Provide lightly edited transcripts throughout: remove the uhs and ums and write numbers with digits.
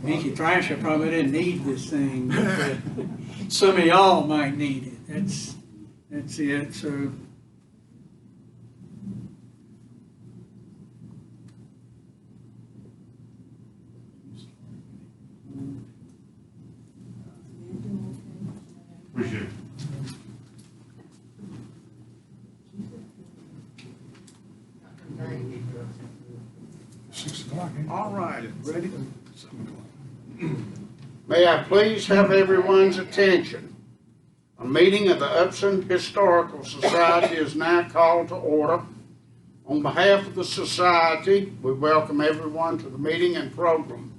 Mickey Thrasher probably didn't need this thing, but some of y'all might need it. That's it. So. Appreciate it. All right, ready? May I please have everyone's attention? A meeting of the Upson Historical Society is now called to order. On behalf of the society, we welcome everyone to the meeting and program.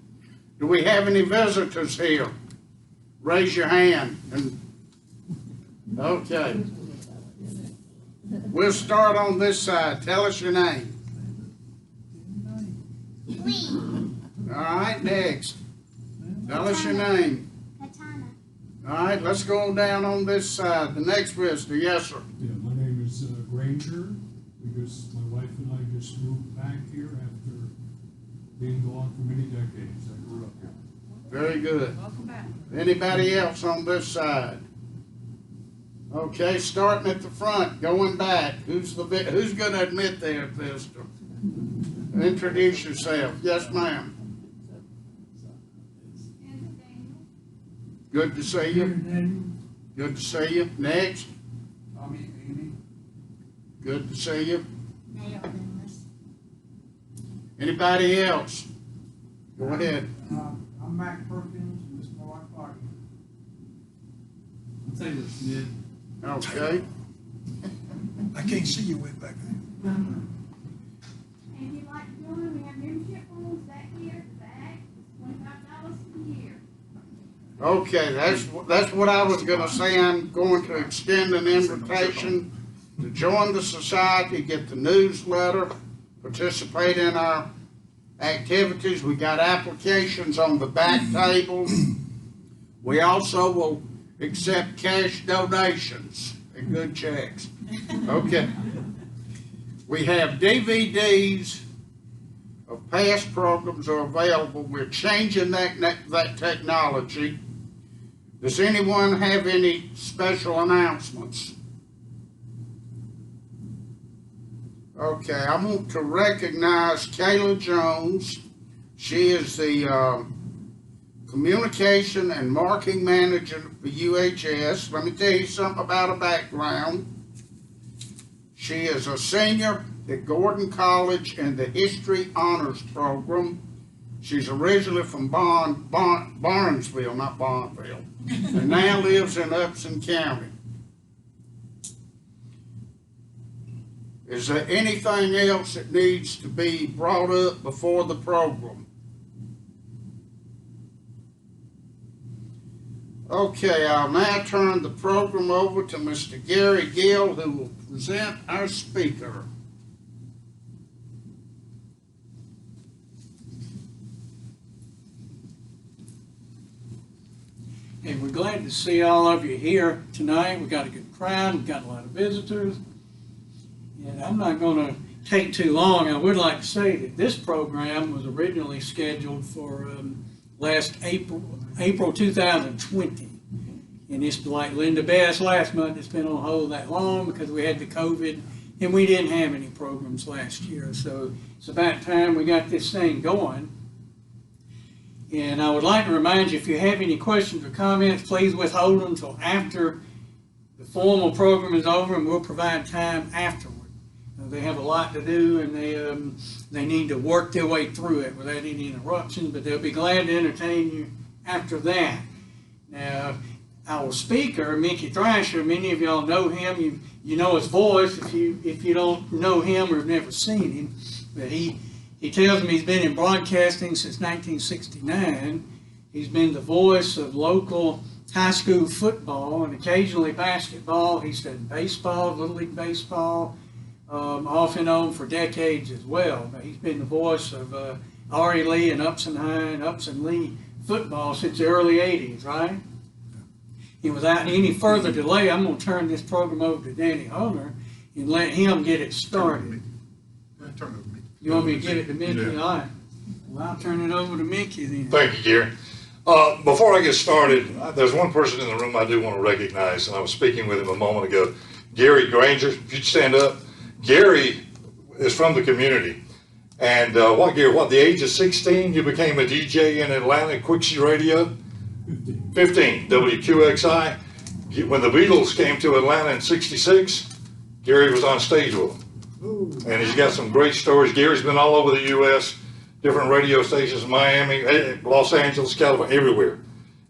Do we have any visitors here? Raise your hand. Okay. We'll start on this side. Tell us your name. Lee. All right, next. Tell us your name. Katana. All right, let's go down on this side. The next visitor, yes, sir. Yeah, my name is Granger, because my wife and I just moved back here after being gone for many decades. I grew up here. Very good. Welcome back. Anybody else on this side? Okay, starting at the front, going back. Who's going to admit they're a visitor? Introduce yourself. Yes, ma'am. Good to see you. Good to see you. Next. Tommy, Amy. Good to see you. Nail Loomis. Anybody else? Go ahead. I'm Mac Perkins, and this is my wife, Bobby. I'll tell you this, Ned. Okay. I can't see you way back there. And if you'd like to join, we have membership rooms back here at the back. It's $25 for the year. Okay, that's what I was going to say. I'm going to extend an invitation to join the society, get the newsletter, participate in our activities. We got applications on the back table. We also will accept cash donations and good checks. Okay. We have DVDs of past programs are available. We're changing that technology. Does anyone have any special announcements? Okay, I want to recognize Kayla Jones. She is the Communication and Marketing Manager for UHS. Let me tell you something about her background. She is a senior at Gordon College in the History Honors Program. She's originally from Barnesville, not Bonneville, and now lives in Upson County. Is there anything else that needs to be brought up before the program? Okay, I'll now turn the program over to Mr. Gary Gill, who will present our speaker. Hey, we're glad to see all of you here tonight. We've got a good crowd. We've got a lot of visitors. And I'm not going to take too long. I would like to say that this program was originally scheduled for last April 2020. And it's like Linda Bass last month. It's been on hold that long because we had the COVID and we didn't have any programs last year. So it's about time we got this thing going. And I would like to remind you, if you have any questions or comments, please withhold them until after the formal program is over, and we'll provide time afterward. They have a lot to do, and they need to work their way through it without any interruption, but they'll be glad to entertain you after that. Now, our speaker, Mickey Thrasher, many of y'all know him. You know his voice if you don't know him or have never seen him. But he tells me he's been in broadcasting since 1969. He's been the voice of local high school football and occasionally basketball. He's done baseball, Little League Baseball, off and on for decades as well. But he's been the voice of R.E. Lee and Upson High and Upson Lee football since the early 80s, right? And without any further delay, I'm going to turn this program over to Danny Homer and let him get it started. Turn it over to me. You want me to give it to Mickey? Yeah. All right. Well, I'll turn it over to Mickey then. Thank you, Gary. Before I get started, there's one person in the room I do want to recognize, and I was speaking with him a moment ago. Gary Granger, if you'd stand up. Gary is from the community. And Gary, the age of 16, you became a DJ in Atlanta, Quixie Radio? 15, WQXI. When the Beatles came to Atlanta in '66, Gary was on stage with them. And he's got some great stories. Gary's been all over the U.S., different radio stations, Miami, Los Angeles, California, everywhere.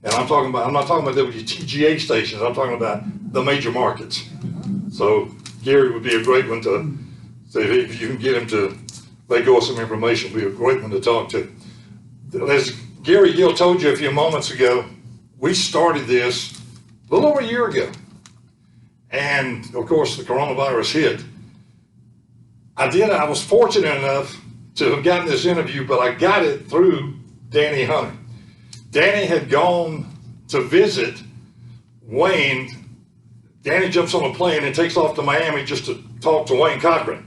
And I'm not talking about WTGA stations, I'm talking about the major markets. So Gary would be a great one to, if you can get him to let go of some information, would be a great one to talk to. As Gary Gill told you a few moments ago, we started this a little over a year ago. And of course the coronavirus hit. I was fortunate enough to have gotten this interview, but I got it through Danny Hunter. Danny had gone to visit Wayne. Danny jumps on a plane and takes off to Miami just to talk to Wayne Cochran.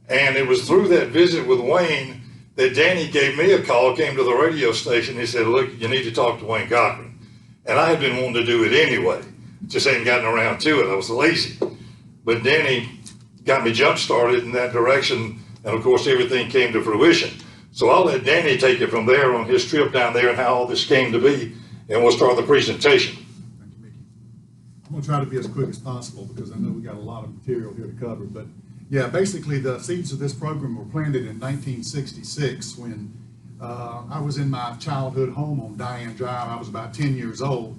And it was through that visit with Wayne that Danny gave me a call, came to the radio station. He said, look, you need to talk to Wayne Cochran. And I had been wanting to do it anyway, just hadn't gotten around to it. I was lazy. But Danny got me jump started in that direction. And of course, everything came to fruition. So I'll let Danny take it from there on his trip down there and how all this came to be. And we'll start the presentation. Thank you, Mickey. I'm going to try to be as quick as possible because I know we got a lot of material here to cover. But yeah, basically the seeds of this program were planted in 1966 when I was in my childhood home on Diane Drive. I was about 10 years old,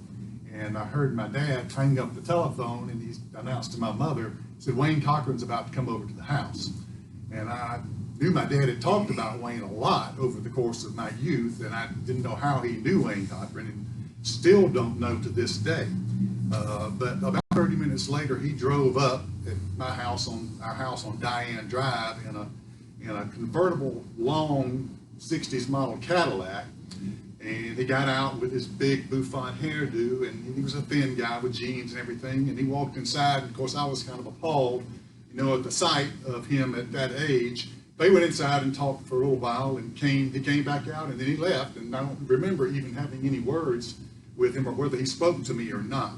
and I heard my dad hang up the telephone, and he announced to my mother, he said, Wayne Cochran's about to come over to the house. And I knew my dad had talked about Wayne a lot over the course of my youth, and I didn't know how he knew Wayne Cochran, and still don't know to this day. But about 30 minutes later, he drove up at our house on Diane Drive in a convertible, long 60s model Cadillac, and he got out with his big bouffant hairdo, and he was a thin guy with jeans and everything, and he walked inside, and of course I was kind of appalled, at the sight of him at that age. They went inside and talked for a little while, and he came back out, and then he left, and I don't remember even having any words with him or whether he spoke to me or not.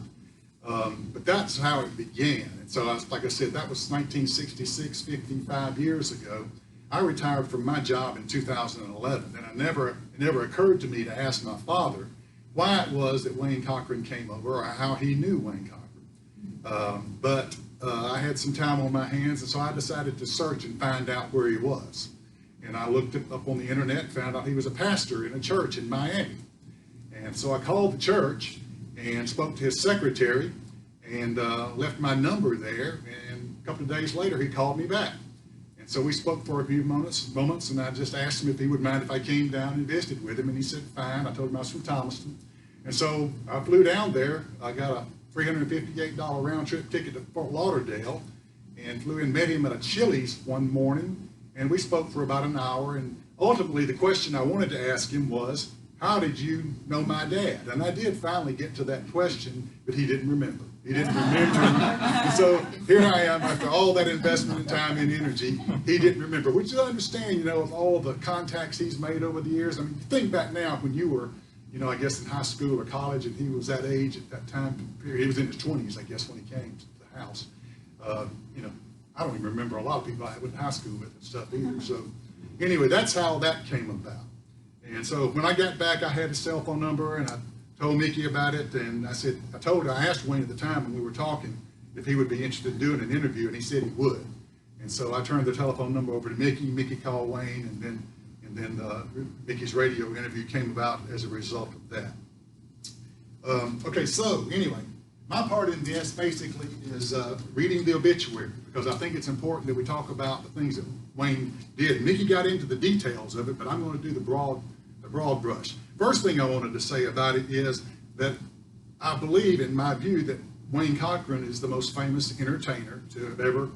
But that's how it began. And so, like I said, that was 1966, 55 years ago. I retired from my job in 2011, and it never occurred to me to ask my father why it was that Wayne Cochran came over or how he knew Wayne Cochran. But I had some time on my hands, and so I decided to search and find out where he was. And I looked up on the internet and found out he was a pastor in a church in Miami. And so I called the church and spoke to his secretary and left my number there. And a couple of days later, he called me back. And so we spoke for a few moments, and I just asked him if he would mind if I came down and visited with him. And he said, fine. I told him I was from Thomaston. And so I flew down there. I got a $358 round-trip ticket to Fort Lauderdale and flew in, met him at a Chili's one morning, and we spoke for about an hour. And ultimately, the question I wanted to ask him was, how did you know my dad? And I did finally get to that question, but he didn't remember. He didn't remember. And so here I am after all that investment in time and energy. He didn't remember, which I understand, of all the contacts he's made over the years. I mean, think back now when you were, I guess in high school or college, and he was that age at that time period. He was in his 20s, I guess, when he came to the house. I don't even remember a lot of people I went to high school with and stuff either. So anyway, that's how that came about. And so when I got back, I had his cell phone number, and I told Mickey about it, and I asked Wayne at the time when we were talking if he would be interested in doing an interview, and he said he would. And so I turned the telephone number over to Mickey. Mickey called Wayne, and then Mickey's radio interview came about as a result of that. Okay, so anyway, my part in this basically is reading the obituary, because I think it's important that we talk about the things that Wayne did. Mickey got into the details of it, but I'm going to do the broad brush. First thing I wanted to say about it is that I believe, in my view, that Wayne Cochran is the most famous entertainer to have ever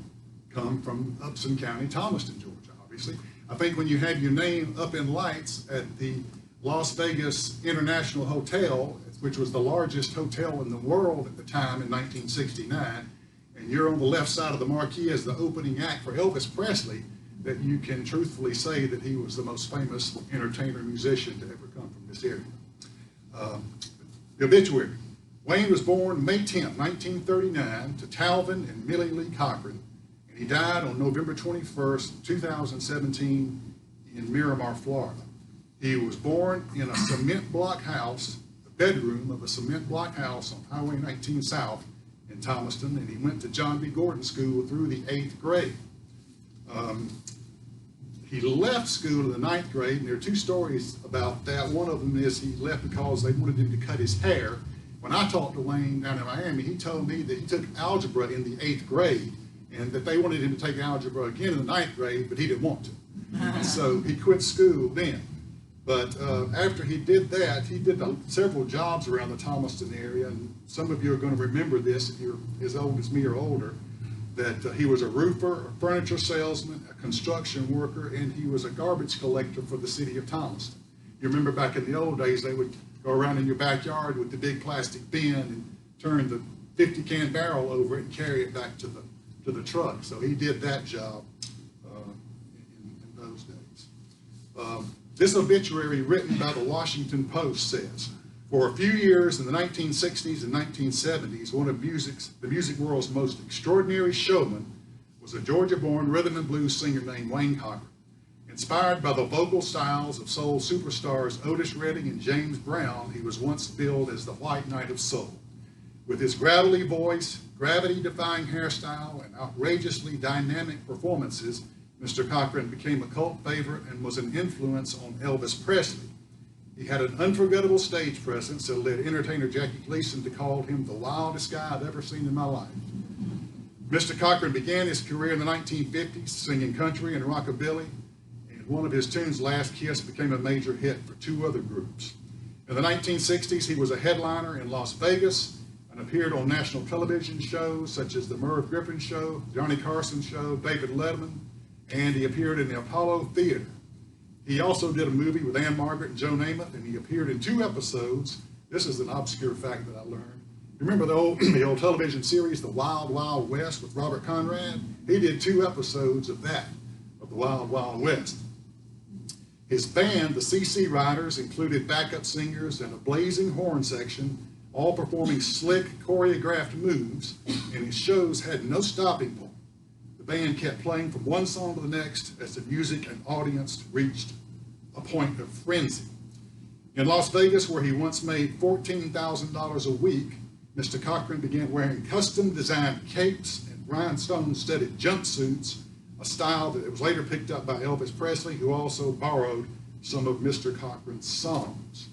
come from Upson County, Thomaston, Georgia, obviously. I think when you have your name up in lights at the Las Vegas International Hotel, which was the largest hotel in the world at the time in 1969, and you're on the left side of the marquee as the opening act for Elvis Presley, that you can truthfully say that he was the most famous entertainer musician to ever come from this area. The obituary. Wayne was born May 10, 1939, to Talvin and Millie Lee Cochran, and he died on November 21st, 2017 in Miramar, Florida. He was born in a cement block house, the bedroom of a cement block house on Highway 19 South in Thomaston, and he went to John B. Gordon School through the 8th grade. He left school in the 9th grade, and there are two stories about that. One of them is he left because they wanted him to cut his hair. When I talked to Wayne down in Miami, he told me that he took algebra in the 8th grade, and that they wanted him to take algebra again in the 9th grade, but he didn't want to. And so he quit school then. But after he did that, he did several jobs around the Thomaston area, and some of you are going to remember this if you're as old as me or older, that he was a roofer, a furniture salesman, a construction worker, and he was a garbage collector for the city of Thomaston. You remember back in the old days, they would go around in your backyard with the big plastic bin and turn the 50-can barrel over it and carry it back to the truck. So he did that job in those days. This obituary written by the Washington Post says, for a few years in the 1960s and 1970s, one of the music world's most extraordinary showmen was a Georgia-born rhythm and blues singer named Wayne Cochran. Inspired by the vocal styles of soul superstars Otis Redding and James Brown, he was once billed as the White Knight of Soul. With his gravelly voice, gravity-defying hairstyle, and outrageously dynamic performances, Mr. Cochran became a cult favorite and was an influence on Elvis Presley. He had an unforgettable stage presence that led entertainer Jackie Gleason to call him the wildest guy I've ever seen in my life. Mr. Cochran began his career in the 1950s singing country and rockabilly, and one of his tunes, Last Kiss, became a major hit for two other groups. In the 1960s, he was a headliner in Las Vegas and appeared on national television shows such as The Merv Griffin Show, Johnny Carson Show, David Letterman, and he appeared in the Apollo Theater. He also did a movie with Ann Margaret and Joe Namath, and he appeared in 2 episodes. This is an obscure fact that I learned. Remember the old television series, The Wild Wild West with Robert Conrad? He did 2 episodes of that, of The Wild Wild West. His band, the CC Riders, included backup singers and a blazing horn section, all performing slick, choreographed moves, and his shows had no stopping point. The band kept playing from one song to the next as the music and audience reached a point of frenzy. In Las Vegas, where he once made $14,000 a week, Mr. Cochran began wearing custom-designed capes and rhinestone-studded jumpsuits, a style that was later picked up by Elvis Presley, who also borrowed some of Mr. Cochran's songs.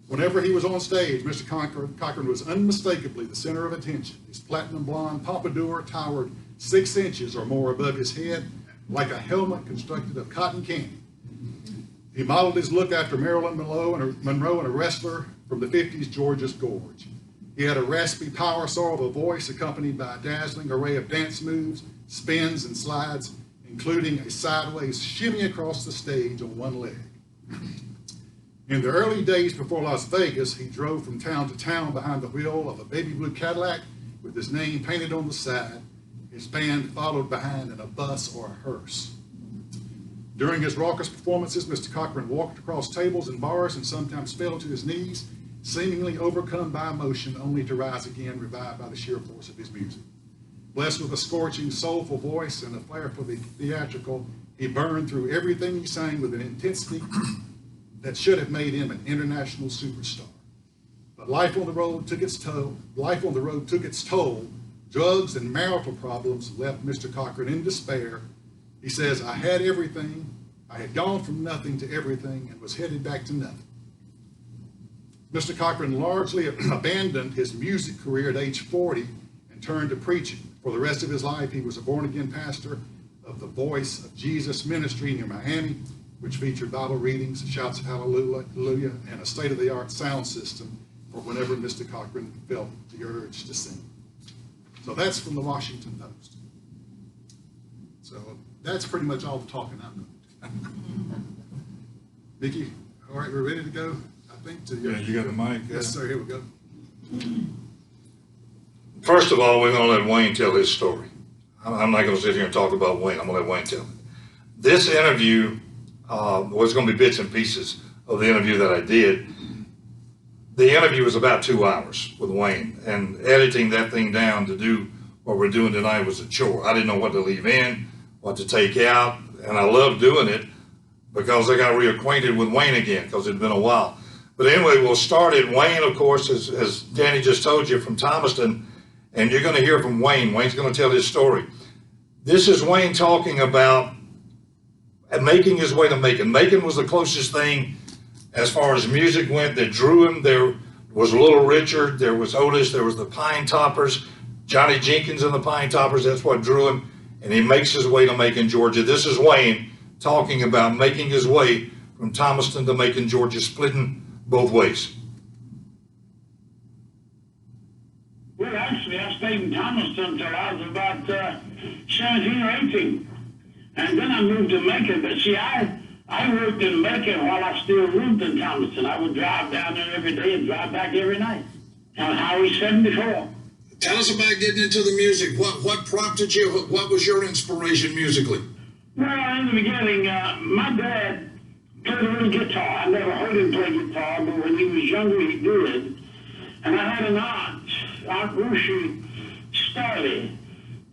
Whenever he was on stage, Mr. Cochran was unmistakably the center of attention. His platinum blonde pompadour towered 6 inches or more above his head, like a helmet constructed of cotton candy. He modeled his look after Marilyn Monroe and a wrestler from the 50s, George's Gorge. He had a raspy power saw of a voice accompanied by a dazzling array of dance moves, spins, and slides, including a sideways shimmy across the stage on one leg. In the early days before Las Vegas, he drove from town to town behind the wheel of a baby blue Cadillac with his name painted on the side. His band followed behind in a bus or a hearse. During his raucous performances, Mr. Cochran walked across tables and bars and sometimes fell to his knees, seemingly overcome by emotion, only to rise again, revived by the sheer force of his music. Blessed with a scorching, soulful voice and a flair for the theatrical, he burned through everything he sang with an intensity that should have made him an international superstar. But life on the road took its toll. Drugs and marital problems left Mr. Cochran in despair. He says, I had everything. I had gone from nothing to everything and was headed back to nothing. Mr. Cochran largely abandoned his music career at age 40 and turned to preaching. For the rest of his life, he was a born-again pastor of the Voice of Jesus ministry near Miami, which featured Bible readings, shouts of hallelujah, and a state-of-the-art sound system for whenever Mr. Cochran felt the urge to sing. So that's from the Washington Post. So that's pretty much all the talking I'm going to do. Mickey, all right, we're ready to go, I think. Yeah, you got the mic? Yes, sir, here we go. First of all, we're going to let Wayne tell his story. I'm not going to sit here and talk about Wayne. I'm going to let Wayne tell it. this interview was going to be bits and pieces of the interview that I did. The interview was about 2 hours with Wayne, and editing that thing down to do what we're doing tonight was a chore. I didn't know what to leave in, what to take out, and I loved doing it because I got reacquainted with Wayne again because it'd been a while. But anyway, we'll start it. Wayne, of course, as Danny just told you, from Thomaston, and you're going to hear from Wayne. Wayne's going to tell his story. This is Wayne talking about making his way to Macon. Macon was the closest thing as far as music went that drew him. There was Little Richard, there was Otis, there was the Pine Toppers, Johnny Jenkins and the Pine Toppers. That's what drew him, and he makes his way to Macon, Georgia. This is Wayne talking about making his way from Thomaston to Macon, Georgia, splitting both ways. Well, actually, I stayed in Thomaston until I was about 17 or 18. And then I moved to Macon. But see, I worked in Macon while I still lived in Thomaston. I would drive down there every day and drive back every night on Highway 74. Tell us about getting into the music. What prompted you? What was your inspiration musically? Well, in the beginning, my dad played a little guitar. I never heard him play guitar, but when he was younger, he did. And I had an aunt, Aunt Rushi Starley,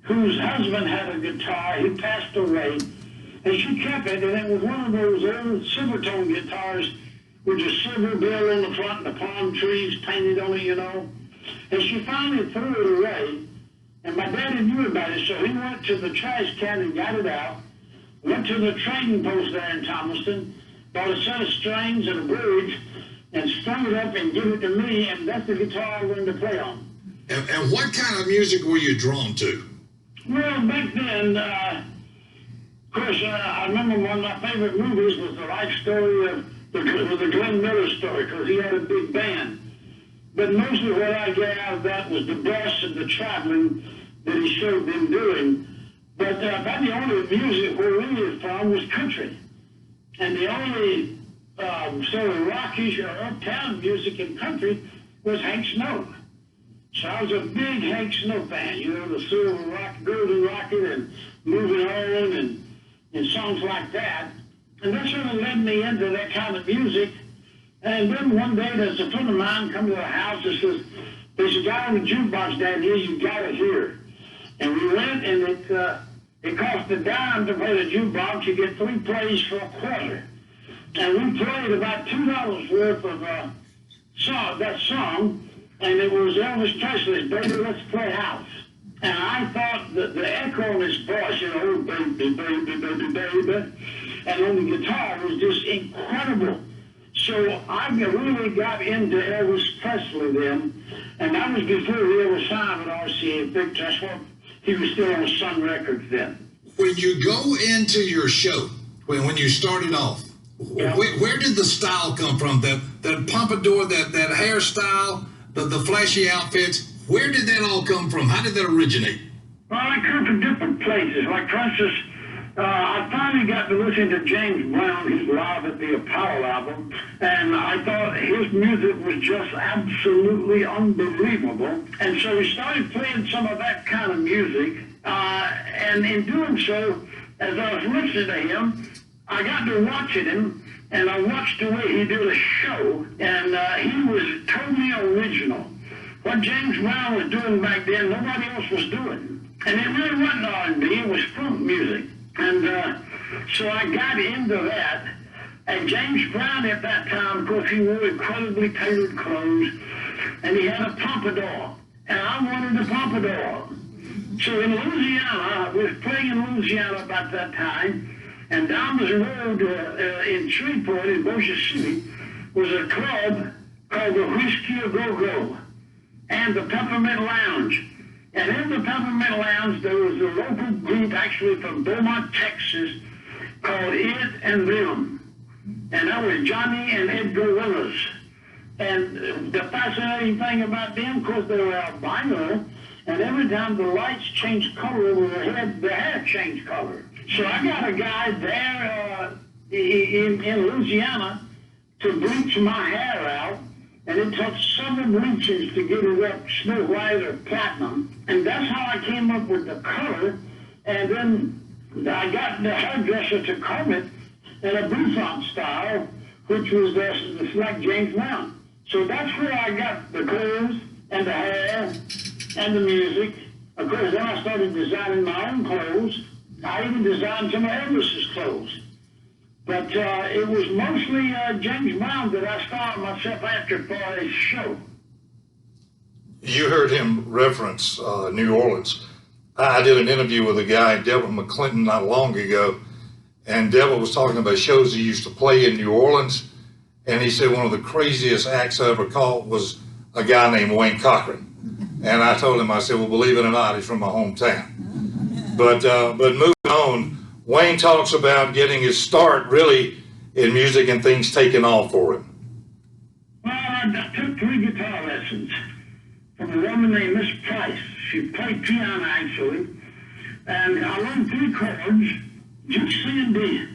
whose husband had a guitar. He passed away, and she kept it, and it was one of those old silver-tone guitars with the silver bill on the front and the palm trees painted on it, you know. And she finally threw it away, and my daddy knew about it, so he went to the trash can and got it out, went to the trading post there in Thomaston, bought a set of strings and a bridge, and strung it up and gave it to me, and that's the guitar I learned to play on. And what kind of music were you drawn to? Well, back then, of course, I remember one of my favorite movies was the life story of the Glenn Miller story, because he had a big band. But mostly what I got out of that was the bus and the traveling that he showed them doing. But about the only music where we were from was country. And the only sort of rockish or uptown music in country was Hank Snow. So I was a big Hank Snow fan, you know, the Silver Rock, Golden Rocket, and Moving On, and songs like that. And that sort of led me into that kind of music. And then one day, there's a friend of mine come to the house and says, there's a guy on the jukebox down here, you gotta hear. And we went, and it cost a dime to play the jukebox. You get 3 plays for a quarter. And we played about $2 worth of that song, and it was Elvis Presley's Baby, Let's Play House. And I thought that the echo in his voice, you know, baby, baby, baby, baby, and on the guitar was just incredible. So I really got into Elvis Presley then, and that was before he ever signed with RCA Victor. That's what he was still on Sun Records then. When you go into your show, when you started off, yeah. where did the style come from? That pompadour, that hairstyle, the flashy outfits, where did that all come from? How did that originate? Well, I come from different places. Like, for instance, I finally got to listen to James Brown, who's live at the Apollo album, and I thought his music was just absolutely unbelievable. And so we started playing some of that kind of music, and in doing so, as I was listening to him, I got to watching him, and I watched the way he did a show, and he was totally original. What James Brown was doing back then, nobody else was doing. And it really wasn't R&B, it was funk music. And so I got into that. And James Brown at that time, of course, he wore incredibly tailored clothes, and he had a pompadour. And I wanted a pompadour. So in Louisiana, I was playing in Louisiana about that time, and down the road in Shreveport, in Bossier City, was a club called the Whiskey A Go-Go and the Peppermint Lounge. And in the Peppermint Lounge, there was a local group actually from Beaumont, Texas, called It and Them. And that was Johnny and Edgar Willis. And the fascinating thing about them, of course, they were albino, and every time the lights changed color over their head, their hair changed color. So I got a guy there in Louisiana to bleach my hair out, and it took several bleachings to get it up snow white or platinum. And that's how I came up with the color. And then I got the hairdresser to comb it in a bouffant style, which was like James Brown. So that's where I got the clothes and the hair and the music. Of course, then I started designing my own clothes. I even designed some of Elvis's clothes. But it was mostly James Brown that I styled myself after for his show. You heard him reference New Orleans. I did an interview with a guy, Devil McClinton, not long ago, and Devil was talking about shows he used to play in New Orleans, and he said one of the craziest acts I ever caught was a guy named Wayne Cochran. And I told him, I said, well, believe it or not, he's from my hometown. But moving on, Wayne talks about getting his start really in music and things taking off for him. Well, I took 3 guitar lessons from a woman named Miss Price. She played piano, actually. And I learned 3 chords, G, C, and D.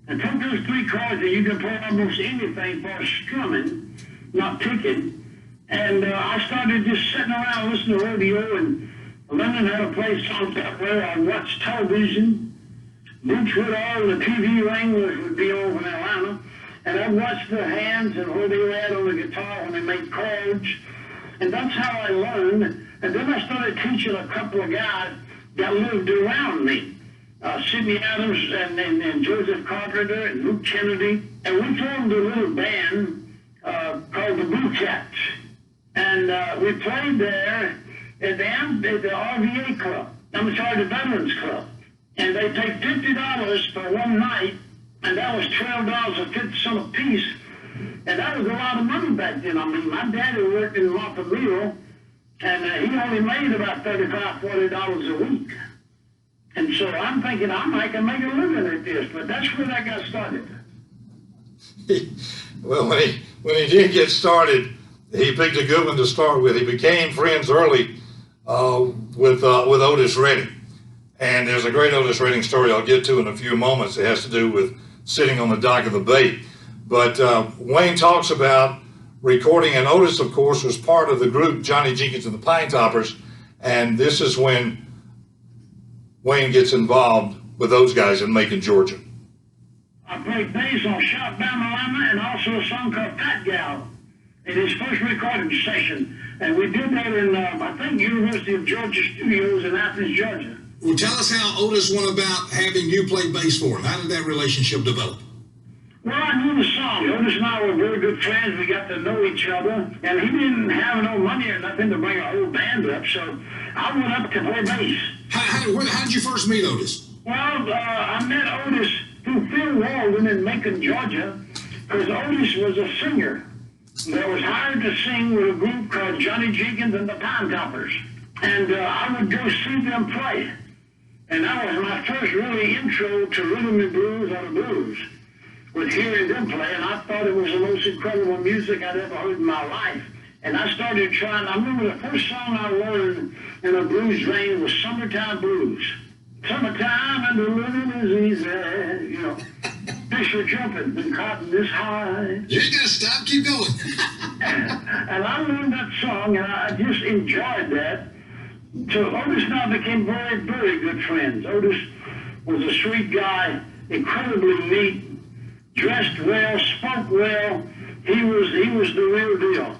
And took those 3 chords, and you can play almost anything for strumming, not picking. And I started just sitting around listening to radio and learning how to play songs that way. I watched television. Boots would all the TV wranglers would be over in Atlanta. And I'd watch their hands and where they were at on the guitar when they made chords. And that's how I learned. And then I started teaching a couple of guys that lived around me. Sidney Adams and Joseph Carpenter and Luke Kennedy. And we formed a little band called the Blue Cats. And we played there at the RVA Club. I'm sorry, the Veterans Club. And they paid $50 for one night, and that was $12.50 a piece. And that was a lot of money back then. I mean, my daddy worked in Montpelier, and he only made about $35, $40 a week. And so I'm thinking I can make a living at this, but that's where that got started. Well, when he did get started, he picked a good one to start with. He became friends early with Otis Redding. And there's a great Otis Redding story I'll get to in a few moments. It has to do with sitting on the dock of the bay. But Wayne talks about recording, and Otis, of course, was part of the group Johnny Jenkins and the Pine Toppers. And this is when Wayne gets involved with those guys in Macon, Georgia. I played bass on Shop Bama and also a song called Fat Gal in his first recording session. And we did that in, I think, University of Georgia Studios in Athens, Georgia. Well, tell us how Otis went about having you play bass for him. How did that relationship develop? Well, I knew the song. Otis and I were very good friends. We got to know each other. And he didn't have no money or nothing to bring a whole band up, so I went up to play bass. How did you first meet Otis? Well, I met Otis through Phil Walden in Macon, Georgia, because Otis was a singer that was hired to sing with a group called Johnny Jenkins and the Pine Toppers. And I would go see them play. And that was my first really intro to rhythm and blues or the blues, with hearing them play. And I thought it was the most incredible music I'd ever heard in my life. And I started trying. I remember the first song I learned in a blues vein was Summertime Blues. Summertime and the living is easy, you know. Fish are jumping and cotton is high. You ain't gonna stop, keep going. And I learned that song, and I just enjoyed that. So Otis and I became very, very good friends. Otis was a sweet guy, incredibly neat, dressed well, spoke well. He was the real deal.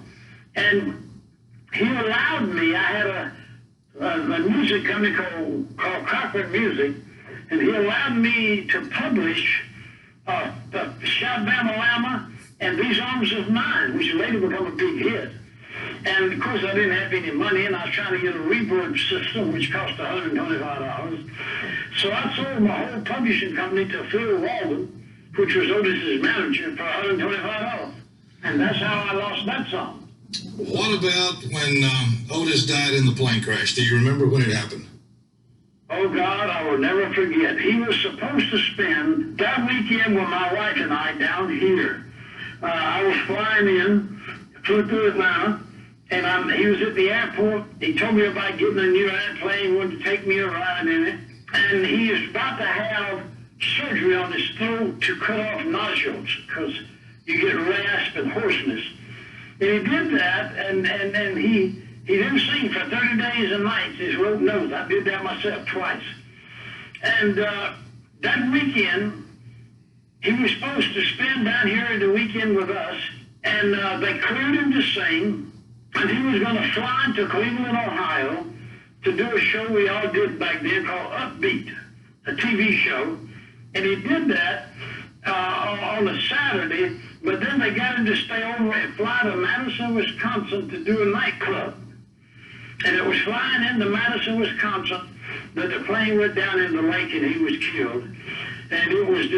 And he allowed me, I had a music company called Cochran Music, and he allowed me to publish the Shout Bama Lama and These Arms of Mine, which later become a big hit. And of course I didn't have any money, and I was trying to get a reverb system, which cost $125. So I sold my whole publishing company to Phil Walden, which was Otis's manager, for $125. And that's how I lost that song. What about when Otis died in the plane crash? Do you remember when it happened? Oh, God, I will never forget. He was supposed to spend that weekend with my wife and I down here. I was flying in, flew through Atlanta, and he was at the airport. He told me about getting a new airplane, wanted to take me a ride in it. And he is about to have surgery on his throat to cut off nodules, because you get rasp and hoarseness. And he did that, and then he didn't sing for 30 days and nights, his wrote notes. I did that myself twice. And that weekend, he was supposed to spend down here the weekend with us, and they cleared him to sing, and he was going to fly to Cleveland, Ohio, to do a show we all did back then called Upbeat, a TV show. And he did that on a Saturday, but then they got him to stay over and fly to Madison, Wisconsin to do a nightclub. And it was flying into Madison, Wisconsin that the plane went down in the lake and he was killed. And it was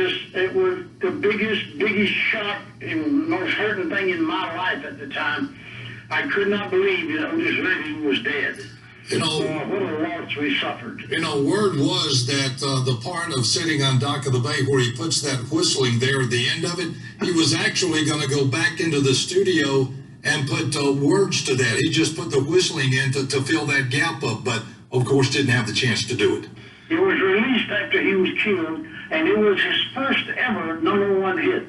the biggest shock and most hurting thing in my life at the time. I could not believe, Otis Redding was dead. You know, what a loss we suffered. You know, word was that the part of sitting on dock of the bay where he puts that whistling there at the end of it, he was actually going to go back into the studio and put words to that. He just put the whistling in to fill that gap up, but of course didn't have the chance to do it. It was released after he was killed, and it was his first ever #1 hit.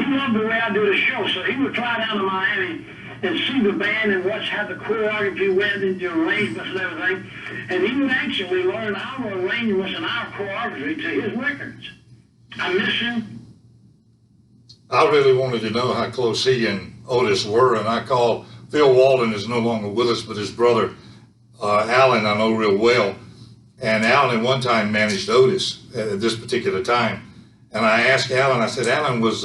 He loved the way I did a show, so he would fly down to Miami and see the band and watch how the choreography went into arrangements and everything. And he would actually learn our arrangements and our choreography to his records. I miss him. I really wanted to know how close he and Otis were, and I called. Phil Walden is no longer with us, but his brother Alan I know real well. And Alan at one time managed Otis at this particular time. And I asked Alan, I said, Alan, was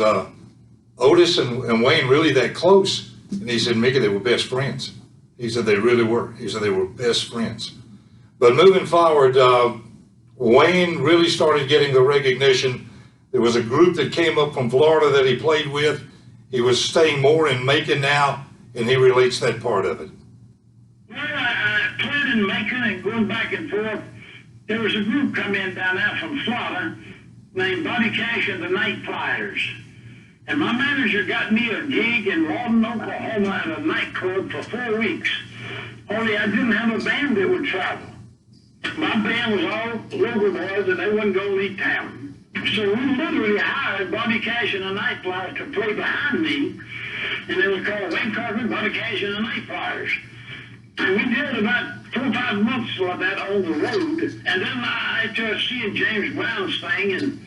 Otis and Wayne really that close? And he said, Mickey, they were best friends. He said they really were. He said they were best friends. But moving forward, Wayne really started getting the recognition. There was a group that came up from Florida that he played with. He was staying more in Macon now, and he relates that part of it. Well, I played in Macon and going back and forth. There was a group come in down there from Florida named Body Cash and the Night Flyers. And my manager got me a gig in Lawton, Oklahoma at a nightclub for 4 weeks. Only I didn't have a band that would travel. My band was all local boys and they wouldn't go leave town. So we literally hired Body Cash and the Night Flyers to play behind me. And they were called Wayne Cochran, Body Cash and the Night Flyers. And we did about 4 or 5 months like that on the road. And then I started seeing James Brown's thing, and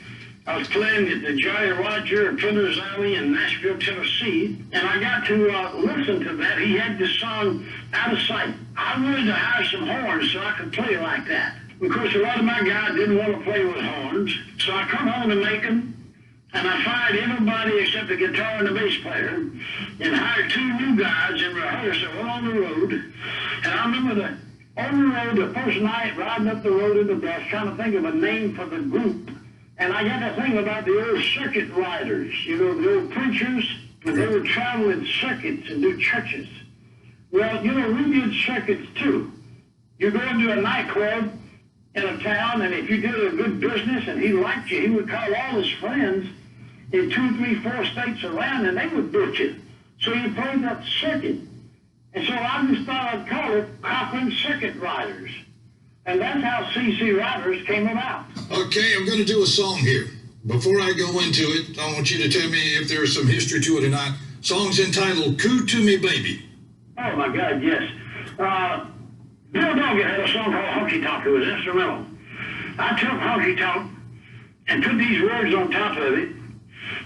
I was playing at the Jolly Roger at Flinders Alley in Nashville, Tennessee, and I got to listen to that. He had this song, Out of Sight. I wanted to hire some horns so I could play like that. Of course, a lot of my guys didn't want to play with horns, so I come home to Macon, and I fired everybody except the guitar and the bass player, and hired 2 new guys in rehearsal on the road. And I remember on the road, the first night, riding up the road in the bus, trying to think of a name for the group. And I got to think about the old circuit riders, the old preachers, and they would travel in circuits and do churches. Well, we did circuits too. You go into a nightclub in a town, and if you did a good business and he liked you, he would call all his friends in 2, 3, 4 states around, and they would book you. So you played that circuit. And so I just thought I'd call it Cochran Circuit Riders. And that's how CC Riders came about. Okay, I'm going to do a song here. Before I go into it, I want you to tell me if there's some history to it or not. Song's entitled Coo to Me Baby. Oh my God, yes. Bill Doggett had a song called Honky Tonk. It was instrumental. I took Honky Tonk and put these words on top of it.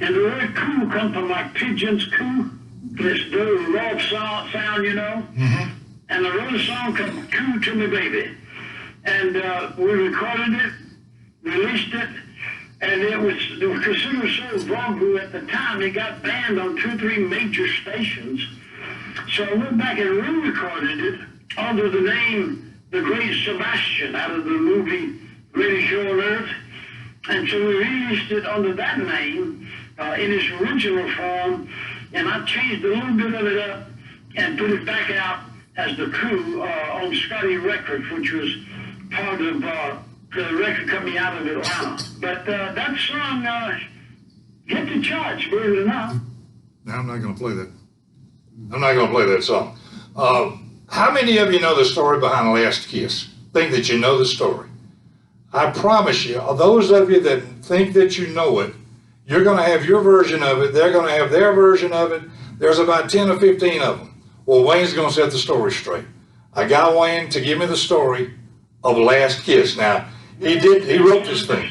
And the word coo comes from like pigeons coo. This love sound, Mm-hmm. And the real song comes Coo to Me Baby. And we recorded it, released it, and it was considered so vulgar at the time. It got banned on 2 or 3 major stations. So I went back and re-recorded it under the name The Great Sebastian out of the movie Greatest Show on Earth. And so we released it under that name in its original form, and I changed a little bit of it up and put it back out as the Coo on Scotty Records, which was part of the record company out of Atlanta. But that song hit the charts, believe it or not. Now, I'm not going to play that. I'm not going to play that song. How many of you know the story behind Last Kiss? Think that you know the story. I promise you, those of you that think that you know it, you're going to have your version of it. They're going to have their version of it. There's about 10 or 15 of them. Well, Wayne's going to set the story straight. I got Wayne to give me the story of Last Kiss. Now, He wrote this thing.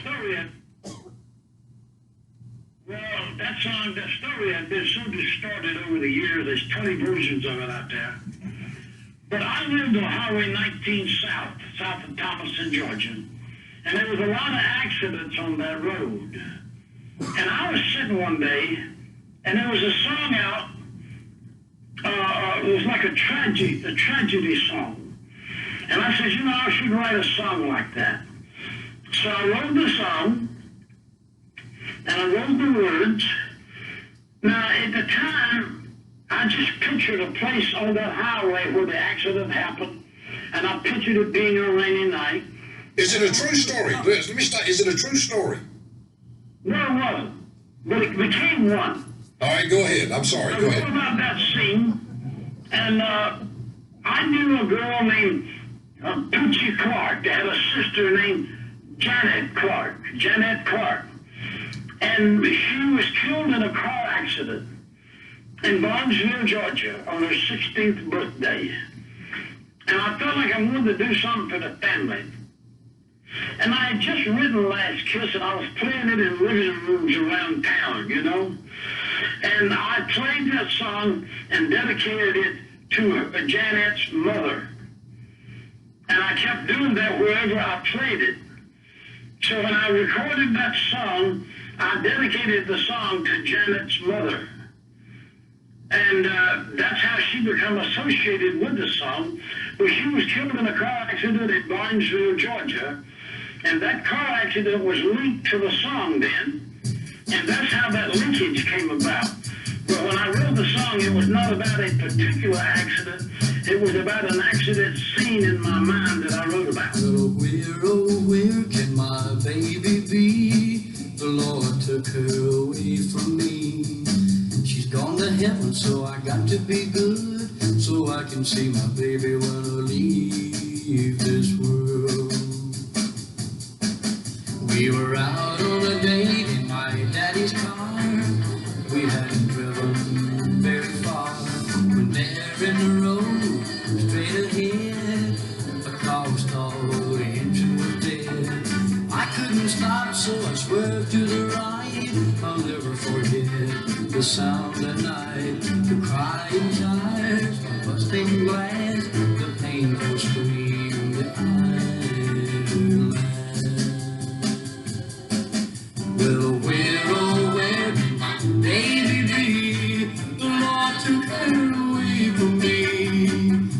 Well, that song, that story had been so distorted over the years. There's 20 versions of it out there. But I lived on Highway 19 south of Thomaston, Georgia. And there was a lot of accidents on that road. And I was sitting one day, and there was a song out. It was like a tragedy song. And I said, you know, I should write a song like that. So I wrote the song, and I wrote the words. Now, at the time, I just pictured a place on that highway where the accident happened, and I pictured it being a rainy night. Is it a true story? Let me start. Is it a true story? No, it wasn't, but it became one. All right, go ahead. I'm sorry. Go I ahead. wrote about that scene, and I knew a girl named Poochie Clark that had a sister named Janet Clark. And she was killed in a car accident in Barnesville, Georgia, on her 16th birthday. And I felt like I wanted to do something for the family. And I had just written Last Kiss, and I was playing it in living rooms around town, you know. And I played that song and dedicated it to Janet's mother. And I kept doing that wherever I played it. So when I recorded that song, I dedicated the song to Janet's mother. And that's how she became associated with the song. But she was killed in a car accident at Barnesville, Georgia. And that car accident was linked to the song then. And that's how that linkage came about. But when I wrote the song, it was not about a particular accident. It was about an accident scene in my mind that I wrote about. Oh, where can my baby be? The Lord took her away from me. She's gone to heaven, so I got to be good, so I can see my baby when I leave this world. We were out on a date in my daddy's car. We hadn't driven very far. When there in the road, straight ahead, a car was stalled, the engine was dead. I couldn't stop, so I swerved to the right. I'll never forget the sound that night, the crying tires, the busting glass, the painful scream that I will last. Well, where can my baby be? The Lord took her away from me.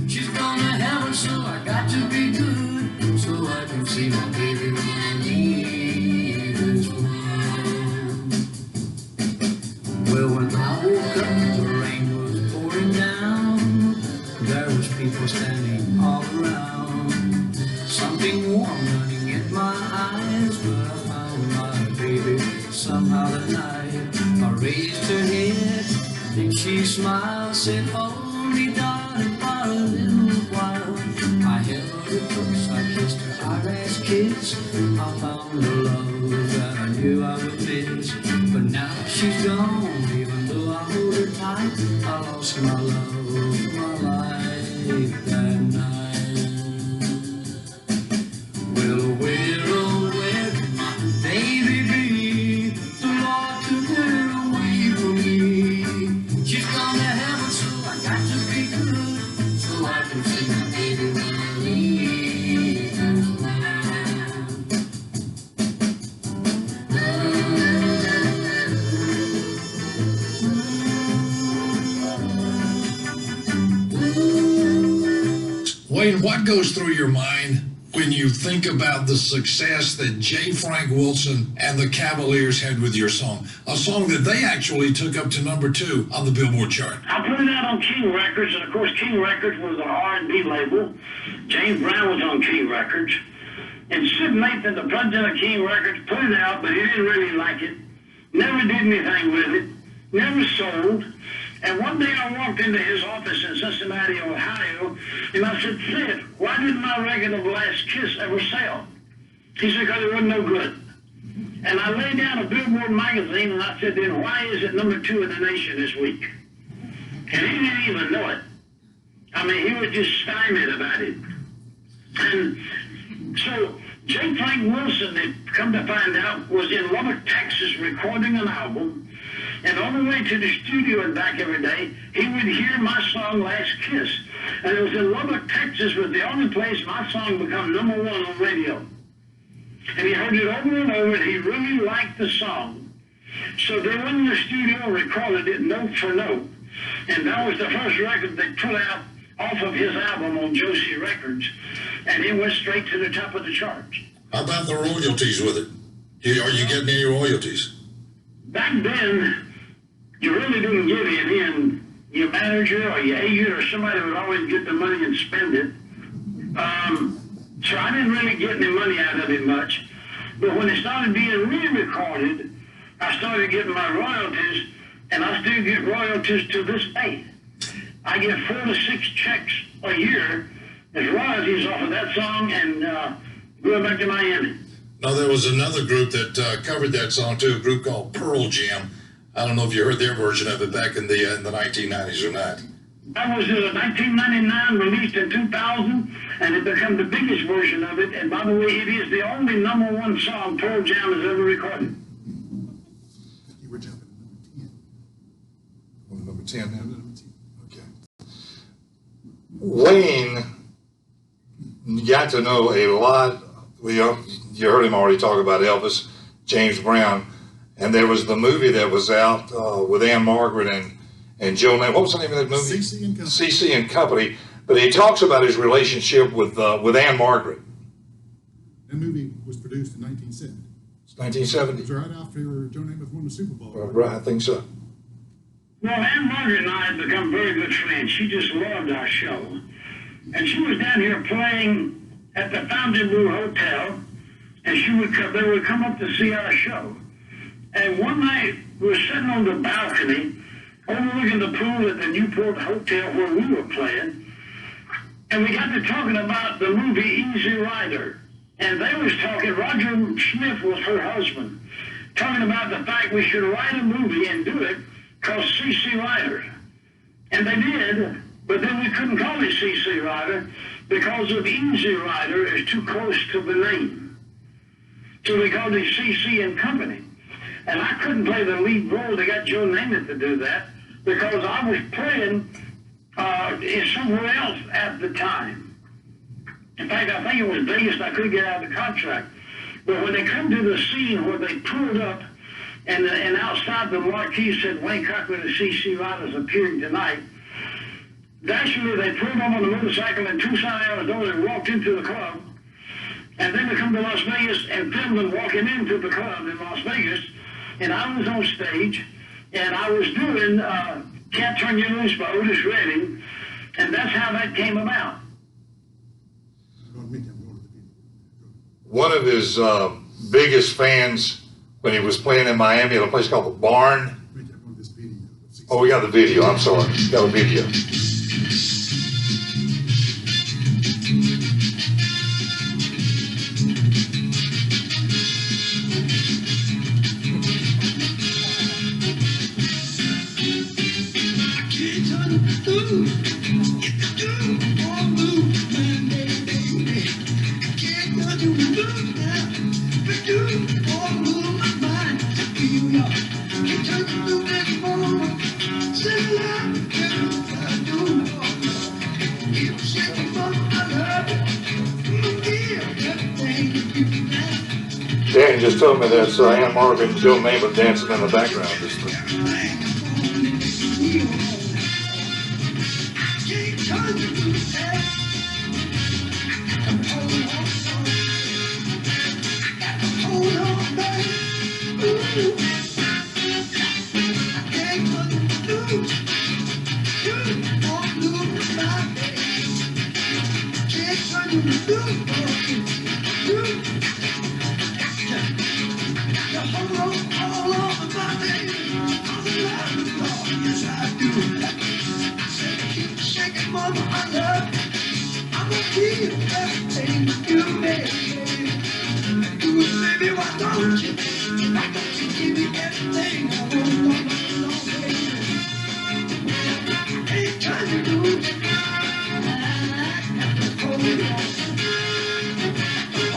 She's gone to heaven, so I got to be good, so I can see my baby when I leave this world. Well, when I woke up, the rain was pouring down. There was people standing all around. Something warm running in my eyes, but I found my baby somehow that night. I raised her head, and she smiled, said, hold me, darling, for a little while. I held her close, I kissed her, I last kiss. I found a love that I knew I would miss. But now she's gone, even though I hold her tight. I lost my love, my life that night. Well, where can my baby be? The Lord took her away from me. She's gone to heaven, so I got to be good, so I can see my baby when I leave this world. Wayne, what goes through your mind when you think about the success that J. Frank Wilson and the Cavaliers had with your song? A song that they actually took up to #2 on the Billboard chart. I put it out on King Records, and of course King Records was an R&B label. James Brown was on King Records. And Sid Nathan, the president of King Records, put it out, but he didn't really like it. Never did anything with it. Never sold. And one day I walked into his office in Cincinnati, Ohio, and I said, Sid, why didn't my record of Last Kiss ever sell? He said, because it wasn't no good. And I laid down a Billboard magazine, and I said, then why is it #2 in the nation this week? And he didn't even know it. I mean, he was just stymied about it. And so J. Frank Wilson, had come to find out, was in Lubbock, Texas, recording an album. And on the way to the studio and back every day, he would hear my song, Last Kiss. And it was in Lubbock, Texas, was the only place my song became #1 on radio. And he heard it over and over, and he really liked the song. So they went in the studio and recorded it note for note. And that was the first record they put out off of his album on Josie Records. And it went straight to the top of the charts. How about the royalties with it? Are you getting any royalties? Back then, you really didn't get any, and your manager or your agent or somebody would always get the money and spend it. So I didn't really get any money out of it much. But when it started being re-recorded, I started getting my royalties, and I still get royalties to this day. I get 4 to 6 checks a year as royalties off of that song and going back to Miami. No, there was another group that covered that song too, a group called Pearl Jam. I don't know if you heard their version of it back in the 1990s or not. That was 1999, released in 2000, and it became the biggest version of it. And by the way, it is the only #1 song Pearl Jam has ever recorded. You were jumping to Number 10 now? number 10. Okay. Wayne got to know a lot. You heard him already talk about Elvis, James Brown, and there was the movie that was out with Ann Margaret and Joe Namath. What was the name of that movie? CC and Company. CC and Company. But he talks about his relationship with Ann Margaret. That movie was produced in 1970. It's 1970. It was right after Joe Namath won the Super Bowl. Right, I think so. Well, Ann Margaret and I had become very good friends. She just loved our show. And she was down here playing at the Fontainebleau Hotel, and they would come up to see our show. And one night, we were sitting on the balcony, overlooking the pool at the Newport Hotel where we were playing, and we got to talking about the movie Easy Rider. And they was talking, Roger Smith was her husband, talking about the fact we should write a movie and do it called CC Rider. And they did, but then we couldn't call it CC Rider because of Easy Rider is too close to the name. So we called it CC and Company. And I couldn't play the lead role. They got Joe Namath to do that because I was playing somewhere else at the time. In fact, I think it was Vegas. I couldn't get out of the contract. But when they come to the scene where they pulled up and outside the marquee said Wayne Cochran and CC Riders appearing tonight, actually they pulled up on the motorcycle in Tucson, Arizona and walked into the club. And then they come to Las Vegas and filmed them walking into the club in Las Vegas. And I was on stage, and I was doing Can't Turn You Loose by Otis Redding, and that's how that came about. One of his biggest fans when he was playing in Miami at a place called The Barn. Oh, we got the video. I'm sorry. Got a video. Dan just told me that's Ann Margaret and Joe Namath dancing in the background.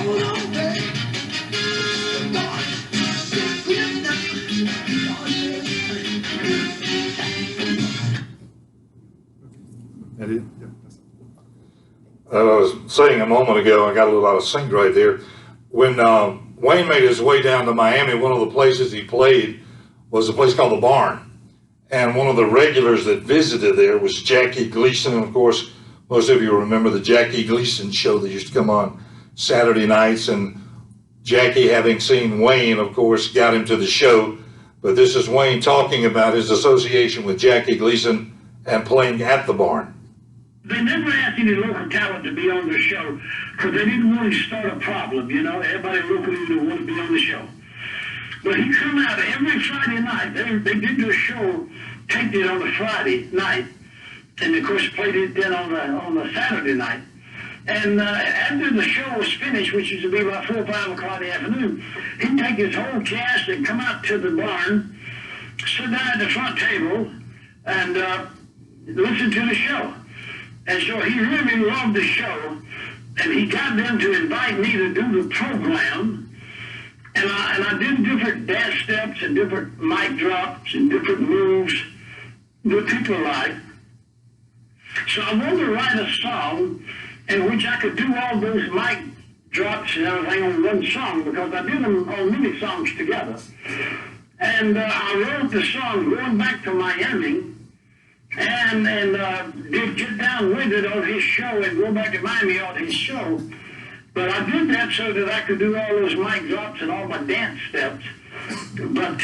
Hold on, baby. And it, yeah, that's it. I was saying a moment ago, I got a little out of sync right there. When Wayne made his way down to Miami, one of the places he played was a place called the Barn. And one of the regulars that visited there was Jackie Gleason. And of course, most of you remember the Jackie Gleason show that used to come on Saturday nights. And Jackie, having seen Wayne, of course, got him to the show. But this is Wayne talking about his association with Jackie Gleason and playing at the Barn. They never asked any local talent to be on the show because they didn't want to start a problem, you know. Everybody locally would want to be on the show. But he come out every Friday night. They did the show, taped it on a Friday night, and of course played it then on a Saturday night. And after the show was finished, which used to be about 4 or 5 o'clock in the afternoon, he'd take his whole cast and come out to the barn, sit down at the front table, and listen to the show. And so he really loved the show, and he got them to invite me to do the program. And I did different dance steps and different mic drops and different moves that people like. So I wanted to write a song in which I could do all those mic drops and everything on one song, because I did them on many songs together. And I wrote the song going back to Miami, and did Get Down With It on his show and go back to Miami on his show. But I did that so that I could do all those mic drops and all my dance steps. But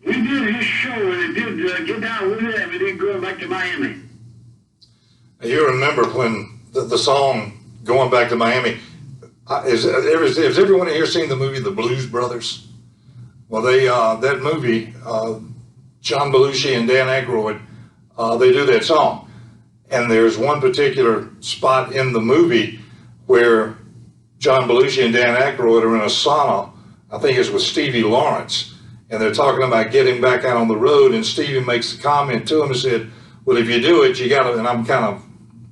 we did his show, and it did Get Down With It, and we did Going Back to Miami. You remember when the song Going Back to Miami, has everyone here seen the movie The Blues Brothers? Well, that movie, John Belushi and Dan Aykroyd, they do that song. And there's one particular spot in the movie where John Belushi and Dan Aykroyd are in a sauna. I think it's with Stevie Lawrence. And they're talking about getting back out on the road. And Stevie makes a comment to him and said, well, if you do it, you got to, and I'm kind of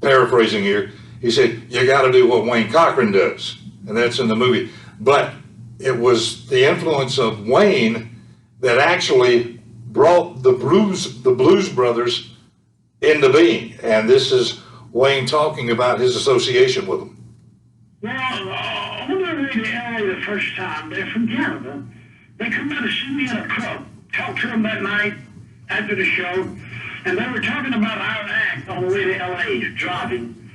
paraphrasing here, he said, you got to do what Wayne Cochran does. And that's in the movie. But it was the influence of Wayne that actually brought the Blues Brothers into being. And this is Wayne talking about his association with them. Well, when they were in LA the first time, they're from Canada. They come out to see me in a club, talked to them that night after the show, and they were talking about our act on the way to LA, driving.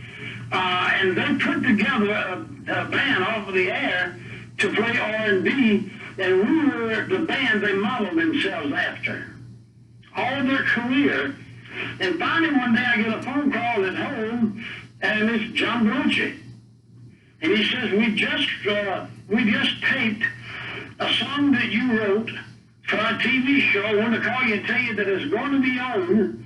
And they put together a band off of the air to play R&B, and we were the band they modeled themselves after all their career. And finally one day I get a phone call at home, and it's John Belushi. And he says, we just taped a song that you wrote for our TV show. I want to call you and tell you that it's going to be on.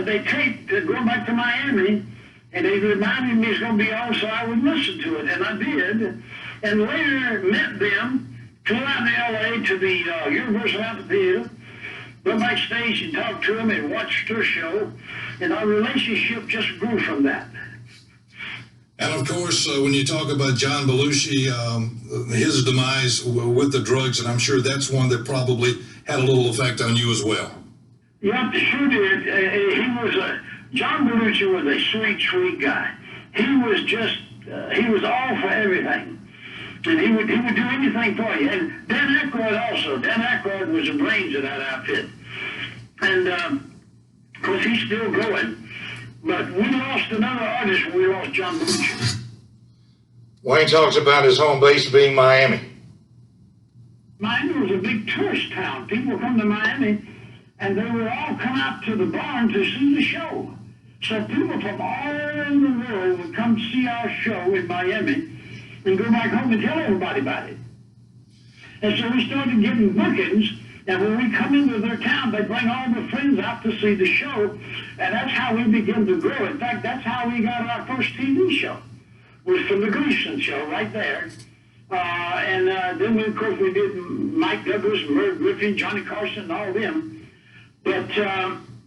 They taped Going Back to Miami, and they reminded me it's going to be on, so I would listen to it. And I did. And later met them, flew out to LA to the Universal Amphitheater, went backstage and talked to them and watched their show, and our relationship just grew from that. And of course, when you talk about John Belushi, his demise with the drugs, and I'm sure that's one that probably had a little effect on you as well. Yeah, sure did. John Belushi was a sweet, sweet guy. He was just, he was all for everything. And he would do anything for you. And Dan Aykroyd also. Dan Aykroyd was the brains of that outfit. And, of course, he's still going. But we lost another artist when we lost John Belushi. Wayne talks about his home base being Miami. Miami was a big tourist town. People come to Miami, and they would all come out to the barn to see the show. So people from all over the world would come see our show in Miami and go back home and tell everybody about it. And so we started getting bookings, and when we come into their town, they bring all their friends out to see the show, and that's how we began to grow. In fact, that's how we got our first TV show, was from the Gleason show right there. Then, of course, we did Mike Douglas, Merv Griffin, Johnny Carson, and all of them. But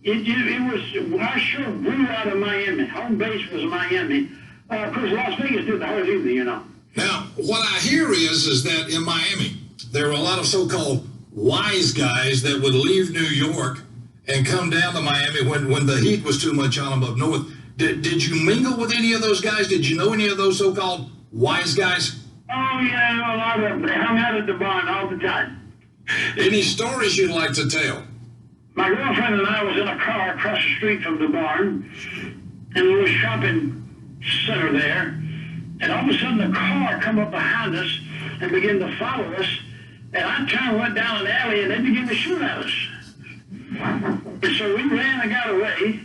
it was, our show grew out of Miami. Home base was Miami. Of course, Las Vegas did the whole evening, you know. Now, what I hear is that in Miami, there were a lot of so-called wise guys that would leave New York and come down to Miami when the heat was too much on them up north. Did you mingle with any of those guys? Did you know any of those so-called wise guys? Oh, yeah, I know a lot of them. They hung out at the barn all the time. Any stories you'd like to tell? My girlfriend and I was in a car across the street from the barn, in a little shopping center there, and all of a sudden the car come up behind us and began to follow us, and I turned and went down an alley, and they began to shoot at us. And so we ran and got away,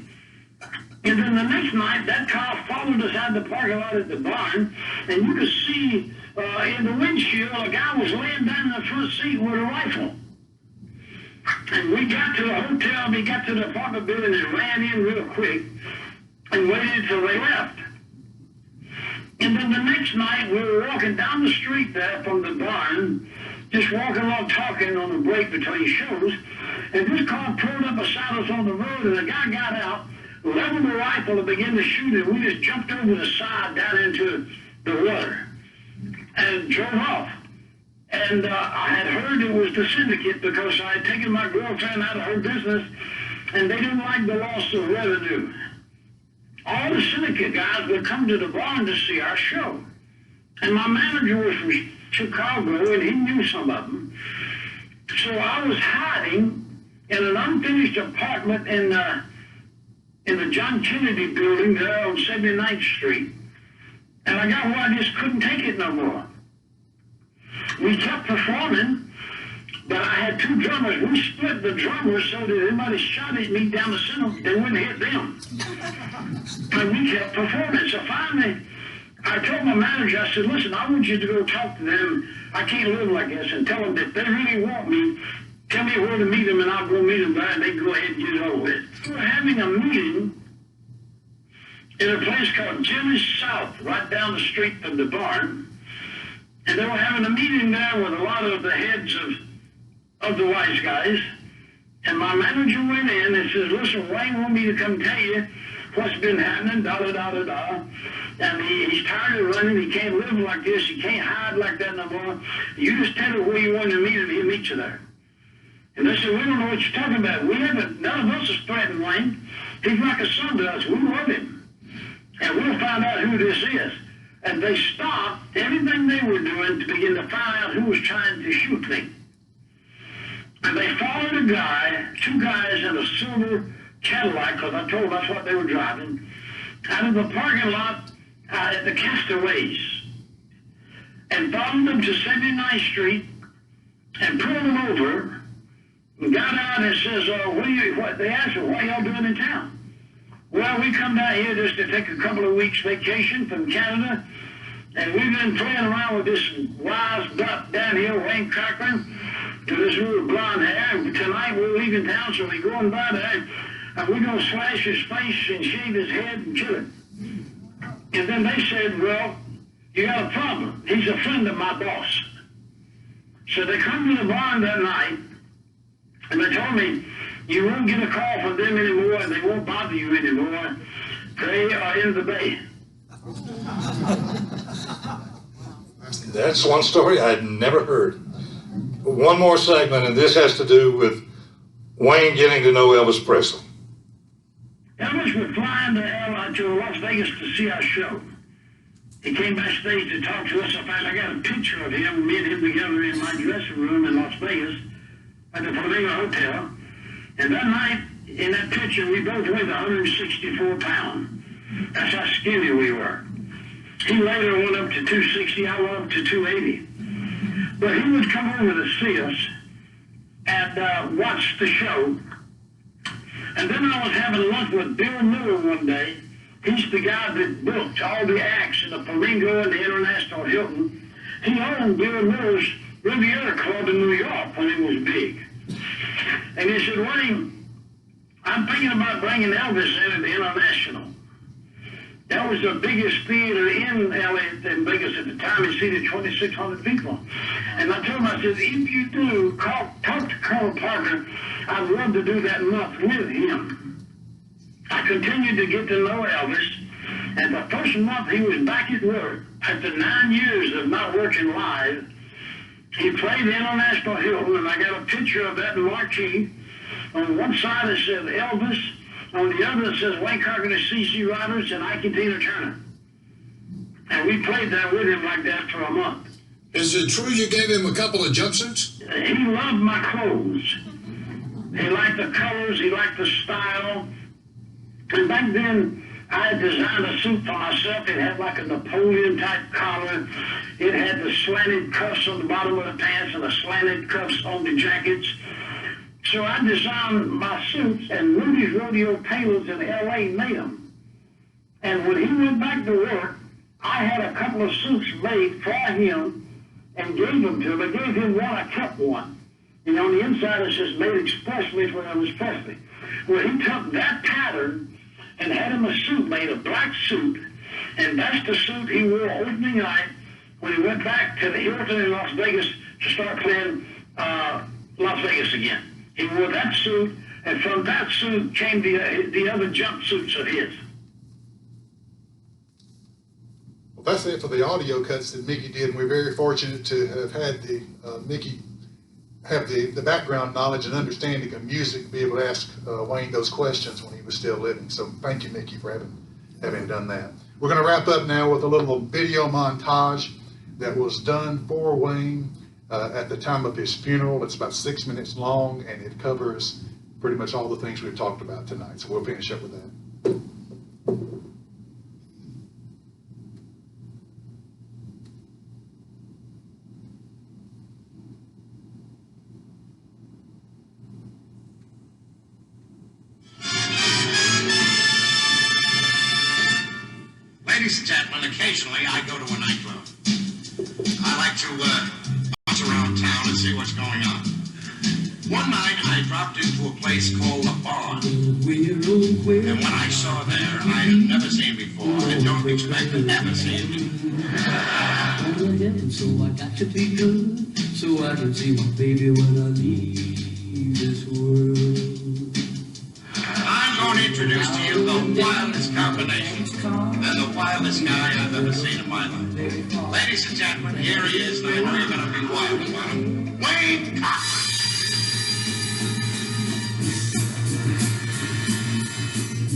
and then the next night, that car followed us out of the parking lot at the barn, and you could see in the windshield, a guy was laying down in the front seat with a rifle. And we got to the hotel, we got to the apartment building and ran in real quick and waited till they left. And then the next night, we were walking down the street there from the barn, just walking along talking on the break between shows, and this car pulled up beside us on the road, and the guy got out, leveled the rifle and began to shoot it. We just jumped over the side down into the water and drove off. And I had heard it was the syndicate because I had taken my girlfriend out of her business, and they didn't like the loss of revenue. All the syndicate guys would come to the barn to see our show. And my manager was from Chicago, and he knew some of them. So I was hiding in an unfinished apartment in the John Kennedy building there on 79th Street. And I got where I just couldn't take it no more. We kept performing, but I had two drummers. We split the drummers so that if anybody shot at me down the center, they wouldn't hit them. And we kept performing. So finally, I told my manager, I said, listen, I want you to go talk to them. I can't live like this, and tell them that if they really want me, tell me where to meet them, and I'll go meet them there, and they go ahead and get it over with. We were having a meeting in a place called Jimmy's South, right down the street from the barn. And they were having a meeting there with a lot of the heads of the wise guys. And my manager went in and says, listen, Wayne want me to come tell you what's been happening, da-da-da-da-da. And he's tired of running. He can't live like this. He can't hide like that no more. You just tell him where you want to meet him. He'll meet you there. And they said, we don't know what you're talking about. We haven't, none of us is threatening Wayne. He's like a son to us. We love him. And we'll find out who this is. And they stopped everything they were doing to begin to find out who was trying to shoot me. And they followed a guy, two guys in a silver Cadillac, because I told them that's what they were driving, out of the parking lot at the Castaways. And followed them to 79th Street and pulled them over and got out and says, they asked her, what y'all doing in town? Well, we come down here just to take a couple of weeks vacation from Canada, and we've been playing around with this wise duck down here, Wayne Cochran, with this little blonde hair, and tonight we're leaving town, so we're going by there, and we're going to slash his face and shave his head and kill him. And then they said, well, you got a problem. He's a friend of my boss. So they come to the barn that night, and they told me, you won't get a call from them anymore, and they won't bother you anymore. They are in the bay. That's one story I'd never heard. One more segment, and this has to do with Wayne getting to know Elvis Presley. Elvis was flying to Las Vegas to see our show. He came backstage to talk to us. In fact, I got a picture of him, me and him together in my dressing room in Las Vegas at the Flamingo Hotel. And that night, in that picture, we both weighed 164 pounds. That's how skinny we were. He later went up to 260, I went up to 280. But he would come over to see us and watch the show. And then I was having lunch with Bill Miller one day. He's the guy that booked all the acts in the Flamingo and the International Hilton. He owned Bill Miller's Riviera Club in New York when it was big. And he said, Wayne, I'm thinking about bringing Elvis in at the International. That was the biggest theater in in Vegas at the time. It seated 2,600 people. And I told him, I said, if you do, talk to Colonel Parker. I'd love to do that month with him. I continued to get to know Elvis. And the first month he was back at work, after 9 years of not working live, he played the International Hilton, and I got a picture of that marquee. On one side it says Elvis, on the other it says Wayne Cochran and C.C. Rogers and Ike and Tina Turner. And we played that with him like that for a month. Is it true you gave him a couple of jumpsuits? He loved my clothes. He liked the colors, he liked the style. And back then, I had designed a suit for myself. It had like a Napoleon-type collar. It had the slanted cuffs on the bottom of the pants and the slanted cuffs on the jackets. So I designed my suits, and Rudy's Rodeo Tailors in L.A. made them. And when he went back to work, I had a couple of suits made for him and gave them to him. I gave him one, I kept one. And on the inside it says made expressly for Elvis Presley. Well, he took that pattern and had him a suit made, a black suit, and that's the suit he wore opening night when he went back to the Hilton in Las Vegas to start playing Las Vegas again. He wore that suit, and from that suit came the other jumpsuits of his. Well, that's it for the audio cuts that Mickey did, and we're very fortunate to have had the Mickey have the background knowledge and understanding of music, be able to ask Wayne those questions when he was still living. So thank you, Mickey, for having done that. We're going to wrap up now with a little video montage that was done for Wayne at the time of his funeral. It's about 6 minutes long, and it covers pretty much all the things we've talked about tonight. So we'll finish up with that. Ladies and gentlemen, occasionally I go to a nightclub. I like to bounce around town and see what's going on. One night I dropped into a place called The Barn. And what I saw there, I had never seen before and don't expect to ever see again. So I got to be good, so I can see my baby when I leave this world. I'm going to introduce to you the wildest combination and the wildest guy I've ever seen in my life. Ladies and gentlemen, here he is, and I know you're going to be wild about him. Wayne Cochran.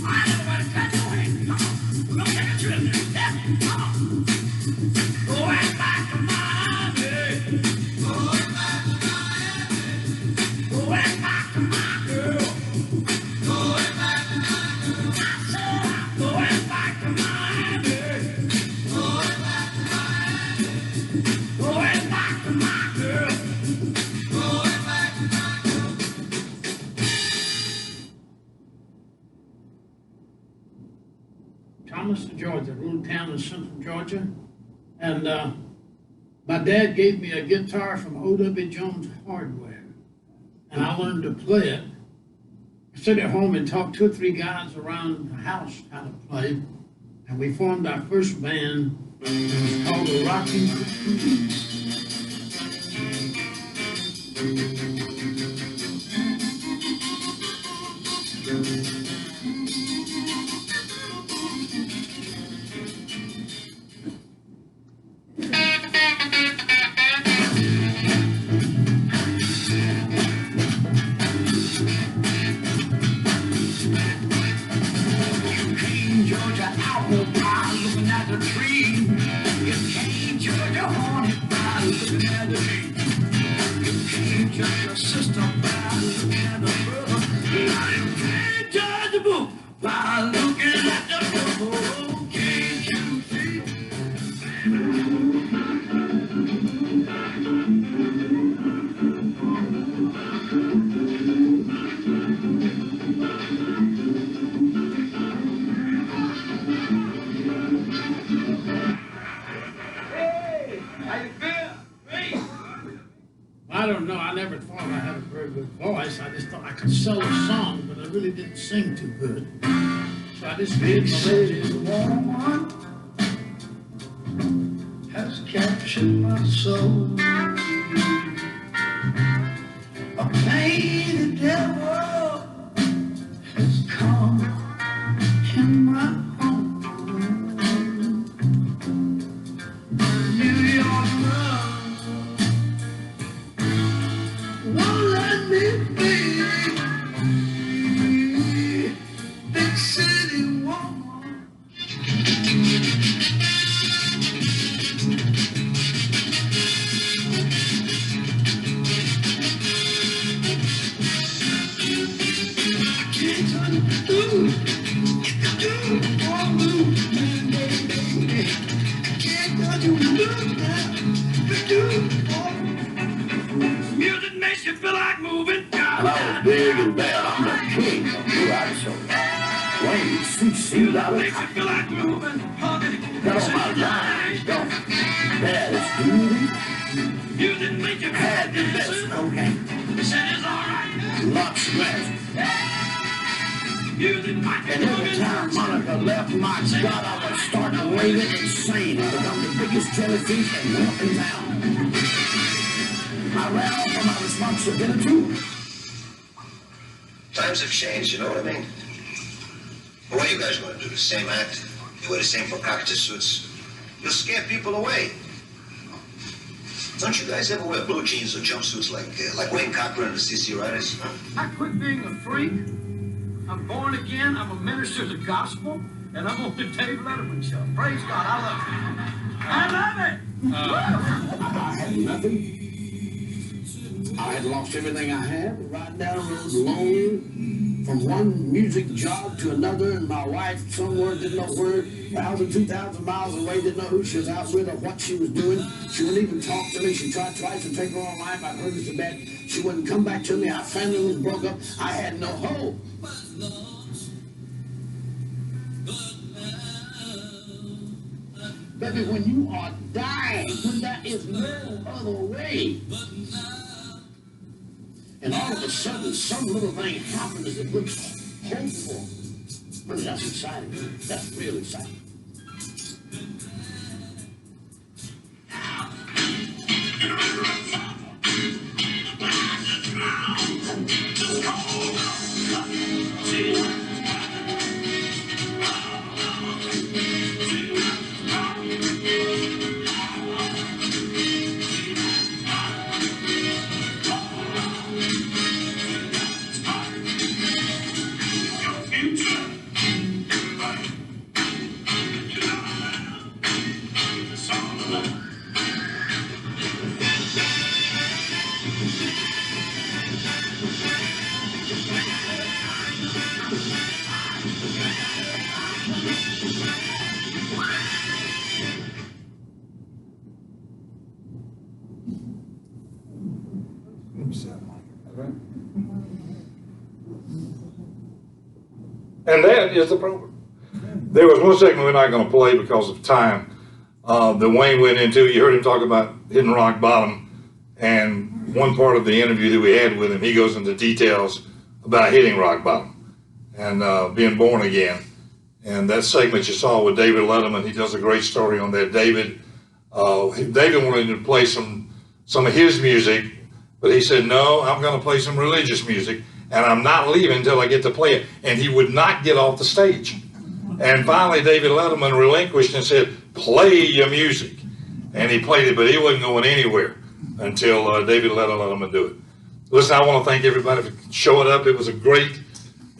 I never want to cut your hand. Come on. We're going to take a trip. Yeah, come on. Going back to Miami. Going back to Miami. Going back to my girl. Going back to my girl. Going back to Miami. Going back to Miami. Going back to my girl. Going back to my girl. Thomaston, Georgia, a little town in central Georgia. And my dad gave me a guitar from O.W. Jones Hardware. And I learned to play it. I stayed at home and talked 2 or 3 guys around the house how to play. And we formed our first band. It was called the Rocking Crew. Georgia apple pie, looking at the tree. You came Georgia haunted by looking at the tree. You came Georgia sister by looking at the brother. Now you came Georgia book by looking at the brother. Can't you see? I don't know. I never thought I had a very good voice. I just thought I could sell a song, but I really didn't sing too good. So I just did my City's woman has captured my soul. A painted devil has come in my home. New York love won't let me be. Wayne, CC, love it. Makes you feel like moving, hugging, Get on my line, go. That is duty. music make you Had the best, okay. said it's alright. Lots of best. Music might be And every time Monica left, my God, I would start raving insane and become the biggest jellyfish and walk in town. I ran off from my responsibility. Times have changed, you know what I mean? Well, what are you guys going to do? The same act? You wear the same practice suits? You'll scare people away. Don't you guys ever wear blue jeans or jumpsuits like Wayne Cochran and the CC Riders? Huh? I quit being a freak. I'm born again. I'm a minister of the gospel, and I'm on the Dave Letterman show. Praise God, I love it. I had nothing. I had lost everything I had, right down the road, lonely, from one music job to another, and my wife somewhere didn't know where, 1,000, 2,000 miles away, didn't know who she was out with or what she was doing. She wouldn't even talk to me. She tried twice to take her own life. I heard her so bad. She wouldn't come back to me. Our family was broke up. I had no hope. Baby, when you are dying, when there is no other way, and all of a sudden some little thing happens that looks hopeful, well, that's exciting. That's real exciting. And that is the program. There was one segment we're not going to play because of time that Wayne went into. You heard him talk about hitting rock bottom, and one part of the interview that we had with him, he goes into details about hitting rock bottom and being born again. And that segment you saw with David Letterman, he does a great story on that. David wanted to play some of his music, but he said, no, I'm going to play some religious music, and I'm not leaving until I get to play it. And he would not get off the stage. And finally, David Letterman relinquished and said, play your music. And he played it, but he wasn't going anywhere until David let Letterman do it. Listen, I want to thank everybody for showing up. It was a great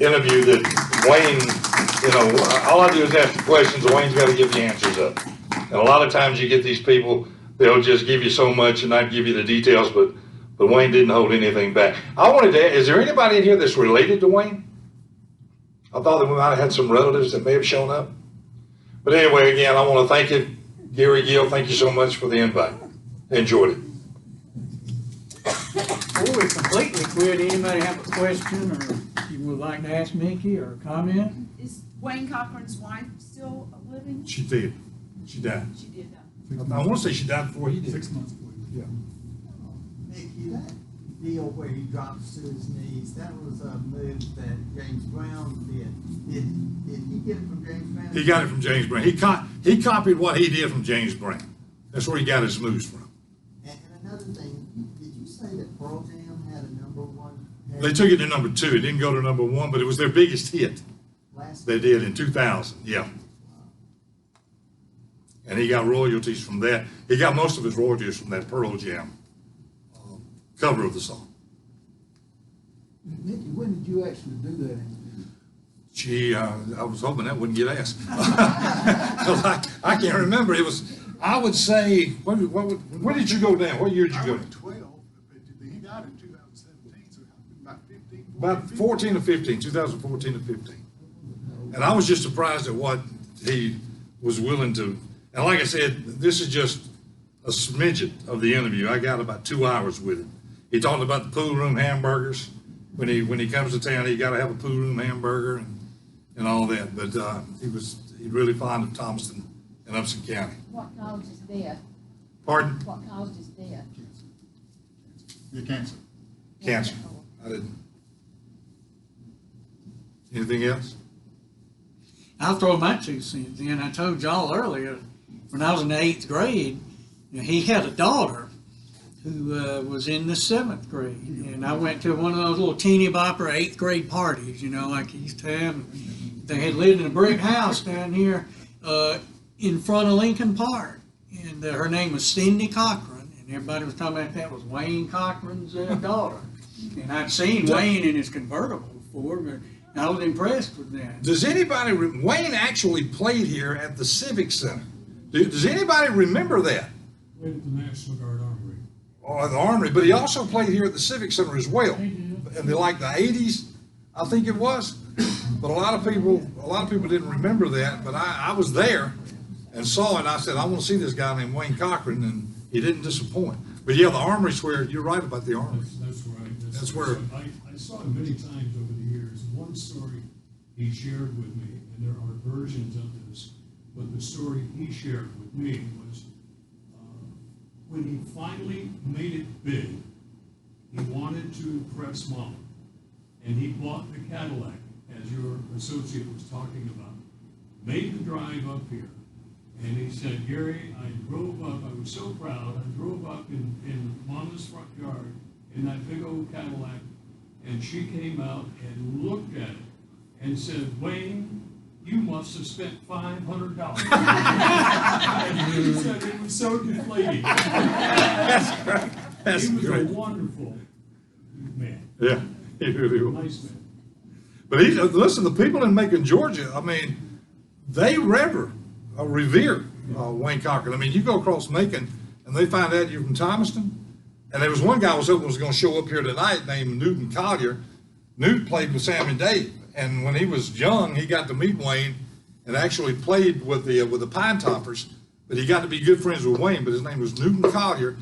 interview that Wayne, all I do is ask the questions, and Wayne's got to give the answers up. And a lot of times you get these people, they'll just give you so much and not give you the details, but Wayne didn't hold anything back. I wanted to ask, is there anybody in here that's related to Wayne? I thought that we might have had some relatives that may have shown up. But anyway, again, I want to thank you, Gary Gill. Thank you so much for the invite. Enjoyed it. Before we completely quit, anybody have a question or you would like to ask Mickey or comment? Is Wayne Cochran's wife still living? She did. She died. She did die. I want to say she died before he did. 6 months before. Yeah. Mickey, that deal where he drops to his knees, that was a move that James Brown did. Did he get it from James Brown? He got it from James Brown. He copied what he did from James Brown. That's where he got his moves from. And another thing, did you say that Pearl Jam had a #1? They took it to number 2. It didn't go to number 1, but it was their biggest hit. They did in 2000. Yeah. And he got royalties from that. He got most of his royalties from that Pearl Jam cover of the song. Mickey, when did you actually do that? Gee, I was hoping that wouldn't get asked. I can't remember. It was, I would say, where did you go down? What year did you go down? 12. He died in 2017, so about 15. About 14 or 15, 2014 or 15. And I was just surprised at what he was willing to, and like I said, this is just a smidget of the interview. I got about 2 hours with him. He talked about the pool room hamburgers. When he comes to town, he got to have a pool room hamburger. And and all that. But he really fond of Thomaston and Upson County. What caused his death? Pardon? What caused his death? Your cancer. Cancer. I didn't. Anything else? I'll throw my 2 cents in. I told y'all earlier, when I was in the 8th grade, he had a daughter who was in the 7th grade. And I went to one of those little teeny bopper 8th grade parties, like he used to have. They had lived in a brick house down here in front of Lincoln Park. And her name was Cindy Cochran. And everybody was talking about that was Wayne Cochran's daughter. And I'd seen Wayne in his convertible before, but I was impressed with that. Does anybody, Wayne actually played here at the Civic Center. Does anybody remember that? Played at the National Guard Armory. Oh, the Armory, but he also played here at the Civic Center as well. In the 80s, I think it was. But a lot of people didn't remember that, but I was there and saw it, and I said, I want to see this guy named Wayne Cochran, and he didn't disappoint. But yeah, the Armory's where, you're right about the Armory. That's right. That's where. I saw him many times over the years. One story he shared with me, and there are versions of this, but the story he shared with me was when he finally made it big, he wanted to impress Mom, and he bought the Cadillac, as your associate was talking about, made the drive up here, and he said, Gary, I drove up, I was so proud, I drove up in Mama's front yard in that big old Cadillac, and she came out and looked at it and said, Wayne, you must have spent $500. He said it was so deflating. That's great. That's he was great. a wonderful man. Yeah, he really was. Nice man. But listen, the people in Macon, Georgia, I mean, they revere Wayne Cochran. I mean, you go across Macon and they find out you're from Thomaston. And there was one guy was hoping was going to show up here tonight named Newton Collier. Newt played with Sam and Dave. And when he was young, he got to meet Wayne and actually played with the Pine Toppers. But he got to be good friends with Wayne, but his name was Newton Collier.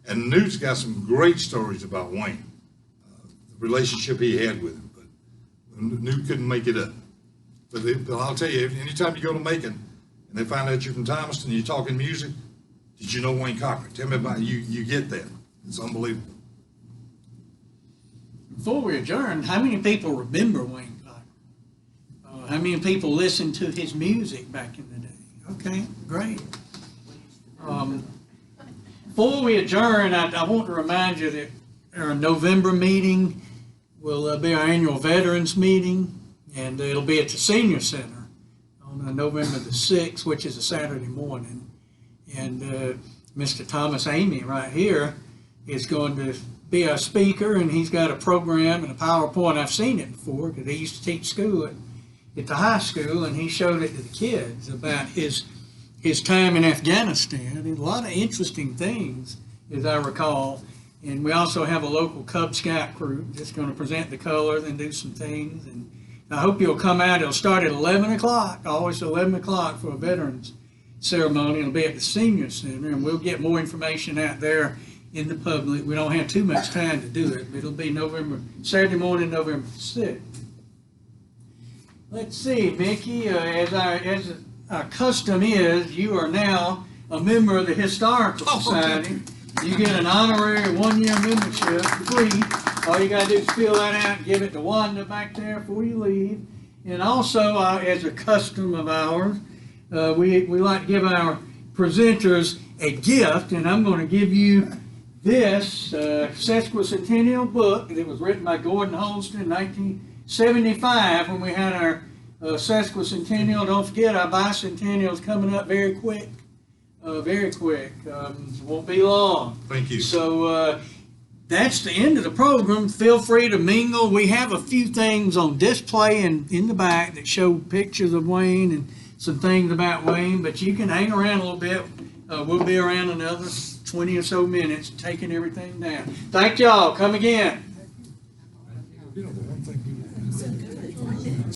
And Newt's got some great stories about Wayne, the relationship he had with him. Newt couldn't make it up. But I'll tell you, anytime you go to Macon and they find out you're from Thomaston and you're talking music, did you know Wayne Cochran? Tell me about it. You get that. It's unbelievable. Before we adjourn, how many people remember Wayne Cochran? How many people listened to his music back in the day? Okay, great. Before we adjourn, I want to remind you that our November meeting will be our annual Veterans Meeting, and it'll be at the Senior Center on November the 6th, which is a Saturday morning. And Mr. Thomas Amy right here is going to be our speaker, and he's got a program and a PowerPoint. I've seen it before because he used to teach school at the high school, and he showed it to the kids about his time in Afghanistan, and a lot of interesting things, as I recall. And we also have a local Cub Scout group that's going to present the colors and do some things. And I hope you'll come out. It'll start at 11 o'clock, always 11 o'clock for a veterans ceremony. It'll be at the Senior Center, and we'll get more information out there in the public. We don't have too much time to do it, but it'll be Saturday morning, November 6th. Let's see, Mickey, as our custom is, you are now a member of the Historical Society. You get an honorary 1-year membership free. All you got to do is fill that out and give it to Wanda back there before you leave. And also, as a custom of ours, we like to give our presenters a gift, and I'm going to give you this sesquicentennial book that was written by Gordon Holston in 1975 when we had our sesquicentennial. Don't forget, our bicentennial is coming up very quick. Very quick. Won't be long. Thank you. So that's the end of the program. Feel free to mingle. We have a few things on display in the back that show pictures of Wayne and some things about Wayne, but you can hang around a little bit. We'll be around another 20 or so minutes taking everything down. Thank y'all. Come again.